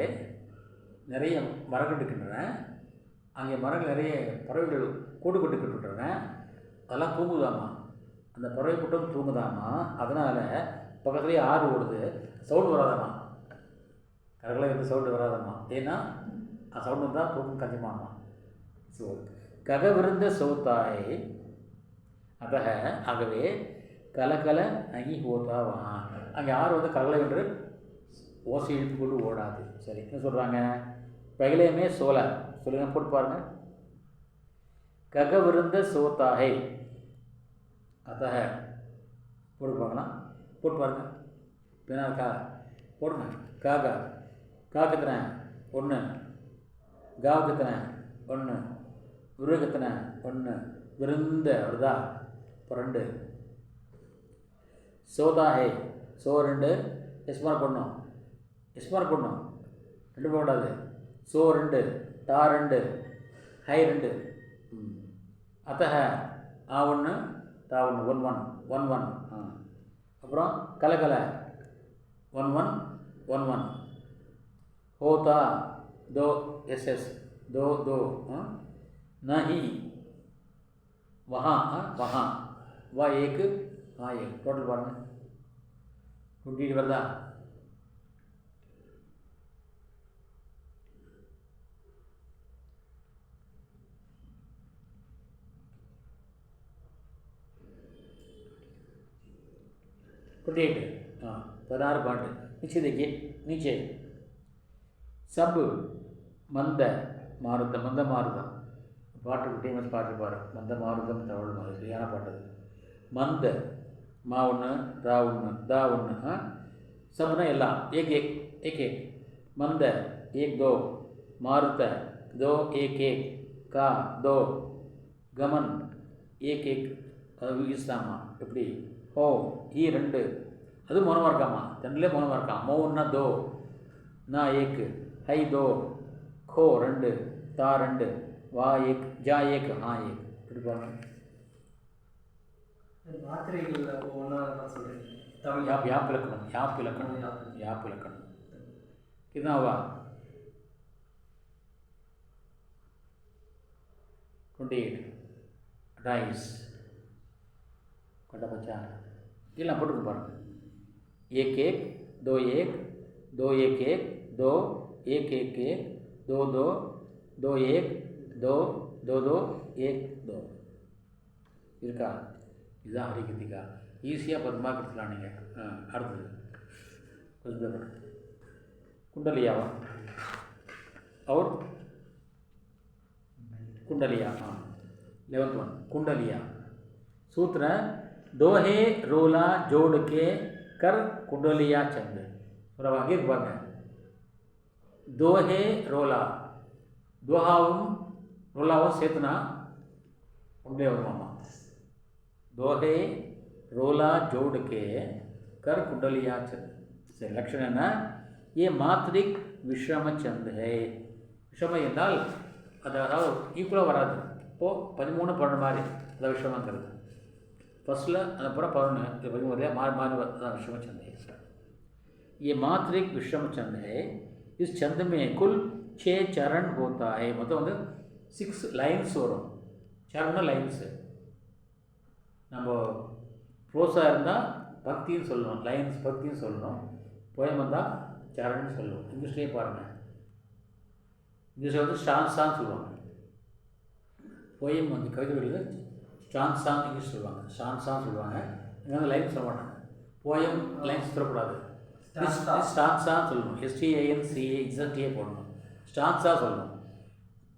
நிறைய மரங்கள் இருக்கின்றன. அங்கே மரங்கள் நிறைய பறவைகள் கூடு கட்டுக்கின்றன. அதெல்லாம் தூங்குதாமா, அந்த பறவை கூட்டம் தூங்குதாமா. அதனால் பக்கத்துலேயே ஆறு ஓடுது, சவுண்டு வராதாமா, கடற்கரை வந்து சவுண்டு வராதாமா. ஏன்னா அந்த சவுண்டு வந்தால் தூக்கம் கஞ்சமாமா. ஸோ ககவிருந்த சோத்தாய் அத்தக, ஆகவே கலகல நகி ஹோதா வஹா, அங்கே ஆறு வந்து கலகலை என்று ஓசை எழுப்பி கொண்டு ஓடாது. சரி, என்ன சொல்கிறாங்க? பகலேமே சோலை சொல்லுங்க, போட்டு பாருங்க. ககவிருந்த சோத்தாகை அத்தக போட்டு பார்க்கலாம், போட்டு பாருங்க. பின்னா கா போடுங்க. காகா, கா கித்தனை 1, காவ் கித்தனை 1, விரு கித்தனை 1, விருந்த வருதா 2, சோதாஹே சோ 2, எஸ்மார் பண்ணும், எஸ்மார் பண்ணும், 2 போடாது. சோ 2, டா 2, ஹை 2. அத்தக ஆ 1, டா 1, 1 1 1 1. அப்புறம் கலகல 1 1 1 1. होता 2 SS 2 2. नहीं वहाँ वहाँ, वह 1 हाँ 1. टोटल बार 20 वर्दा. हाँ 16 पाठ. नीचे देखिए, नीचे सब मंद मारुतम, मंद मारुतम பாட்டு ஃபேமஸ் பாட்டு பாரு. மந்த மாருதம் தவழ் மாதிரி சரியான பாட்டு அது. மந்த மா 1 ரா 1 தா 1. சப்னா எல்லாம் एक एक एक एक. मंद 1 2, मारुत दो एक एक का दो गमन एक एक விகிஸ்தாமா எப்படி ஓ ஈ ரெண்டு அது மௌனமாக இருக்காமா ரெண்டுலேயே மௌனமாக இருக்கான் மௌன்னா தோ ना एक है दो खो ரெண்டு தா ரெண்டு வா एक जा एक हाँ एक இப்படி பாருங்க மாத்திரைகள் ஒன்றா சொல்கிறேன் தமிழ் யாப் இலக்கணம் कितना हुआ 28 राइस कटा बचा ಇಲ್ಲ ಪಟ್ಟು ಬಾರ್ದು एक एक दो एक दो एक एक दो एक एक एक दो दो दो एक दो दो दो एक दो இருக்கா இதுதான் ஹரிகதிகா ஈஸியாக பத்மா கொடுத்துலாம் நீங்கள் அடுத்தது கொஞ்சம் कुंडलियावा और कुंडलिया हाँ 11th वन कुंडलिया सूत्र दोहे रोला जोड़ के कर कुंडलिया चंद और अब आगे बार में दोहे रोला दोहावम रोलावम सेतना उंडे मामा दोहे रोला जोड़ के कर कुंडलिया चंद से लक्षण है ना ये मात्रिक विश्रम चंद है विश्रम என்றால் அதாவது ஈக்குவலாக வராது இப்போது 13 12 மாதிரி அதான் விஷமங்கிறது ஃபஸ்ட்டில் அதுக்கப்புறம் 11 13 मार मार विश्रम चंद है ये मात्रिक विश्रम चंद है इस चंद में कुल 6 चरण होता है मतलब வந்து 6 லைன்ஸ் வரும் சரண லைன்ஸ் நம்ம ப்ரோஸாக இருந்தால் பக்தின்னு சொல்லணும் லைன்ஸ் பக்தின்னு சொல்லணும் போயம் வந்தால் சரண் சொல்லுவோம் இங்கிலீஷ்லேயே பாருங்கள் இங்கிலீஷில் வந்து ஸ்டான்ஸான்னு சொல்லுவாங்க போயம் வந்து கவிதைகளில் ஸ்டான்ஸான்னு இங்கிலீஷ் சொல்லுவாங்க ஸ்டான்ஸான்னு சொல்லுவாங்க இங்கே வந்து லைன் சொல்ல மாட்டாங்க போயம் லைன்ஸ் சொல்லக்கூடாது ஸ்டான்ஸான்னு சொல்லணும் STANCAZA போடணும் ஸ்டான்ஸாக சொல்லணும்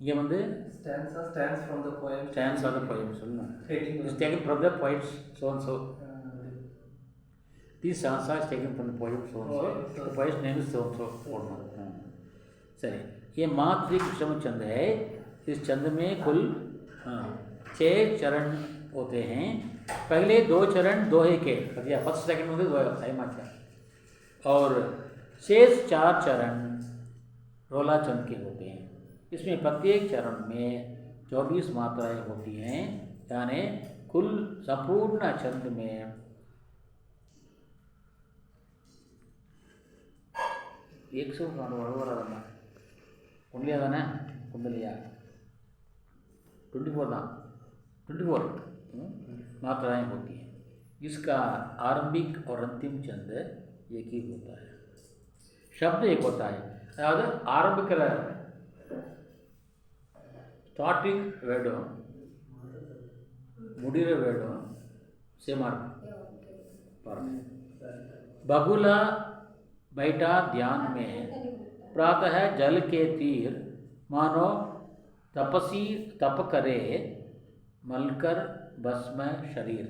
இங்கே வந்து stands from the poem stanza of the poem சொல்லணும் it's taken from the poets so and so This stanza is taken from the poem so and so. The poet's name is so and so. सही ये मात्रिक विश्रम चंद है इस चंद में कुल 6 चरण होते हैं पहले 2 चरण दोहे के फर्स्ट सेकंड में दोहे टाइम अच्छा और शेष 4 चरण रोला चंद के होते हैं इसमें प्रत्येक चरण में 24 मात्राएं होती हैं यानी कुल संपूर्ण चंद में 100 வராதம்மா குண்டலியா தானே குண்டலியா 24 தான் 24 मात्राएं होती हैं इसका आरंभिक और अंतिम चंद एक ही होता है शब्द एक होता है अதாவது ஆரம்பிக்கிற ஸ்டார்டிங் வேர்டும் முடிகிற வேர்டும் சேமாக இருக்கும் பாருங்கள் बगुला बैठा ध्यान में प्रातः जल के तीर मानो तपसी तप करे मलकर भस्म शरीर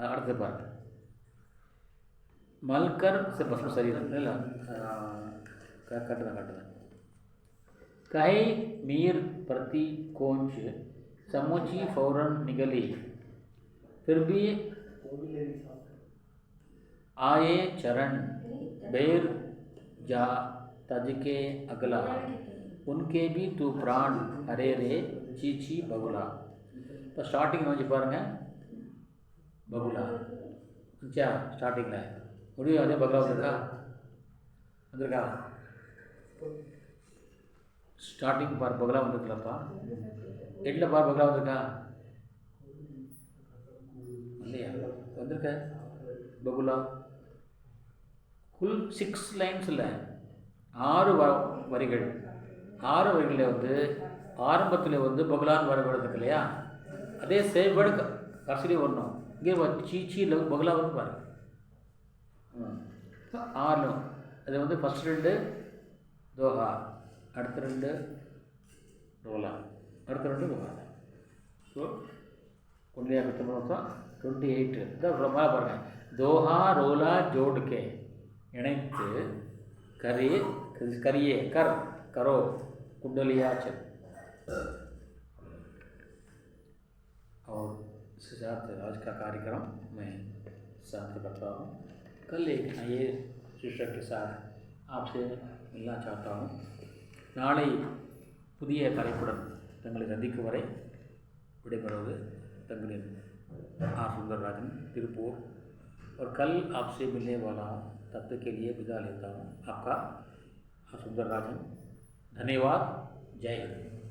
अर्थ पर मलकर से भस्म शरीर कटना कहे मीर प्रति कोंच समूची फौरन निगली फिर भी आए चरण बैर जा तज के अगला उनके भी तू प्राण हरे रे चीची बगुला तो स्टार्टिंग में பாருங்க बगुला क्या स्टार्टिंग है முடியும் அதே பகலா வந்திருக்கா ஸ்டார்டிங் பார் பகலா வந்திருக்கலப்பா எட்ல பார் பகலா வந்திருக்கா இல்லையா வந்திருக்க बगुला कुल 6 लाइन्स இல்லை 6 வரிகள் 6 வரிகளில் வந்து ஆரம்பத்தில் வந்து பகுலான்னு வரப்படுறதுக்கு இல்லையா அதே சேம் வேர்டு கடைசியிலே வரணும் இங்கே சீச்சியில் பகுலா வந்து பாருங்க 6 அது வந்து ஃபஸ்ட் 2 தோஹா அடுத்த 2 ரோலா அடுத்த 2 தோஹா ஸோ குண்டலியா பற்றி மொத்தம் 28 இதான் மேலே பாருங்கள் दोहा रोला जोड़ के इणैत्तु करे करिए, कर, करो, कुंडलियाचल। और इसके साथ आज का कार्यक्रम मैं समाप्त करता हूँ। कल एक नए शीर्षक के साथ आपसे मिलना चाहता हूँ। நாளை புதிய தலைப்புடன் தங்களை சந்திக்கும் வரை विடைबेறுவது तंगड़िन आर सुंदरराजन तिरुपुर। और कल आपसे मिलने वाला हूँ, तब तक के लिए विदा लेता हूँ। आपका आर सुंदरराजन। धन्यवाद। जय हिंद।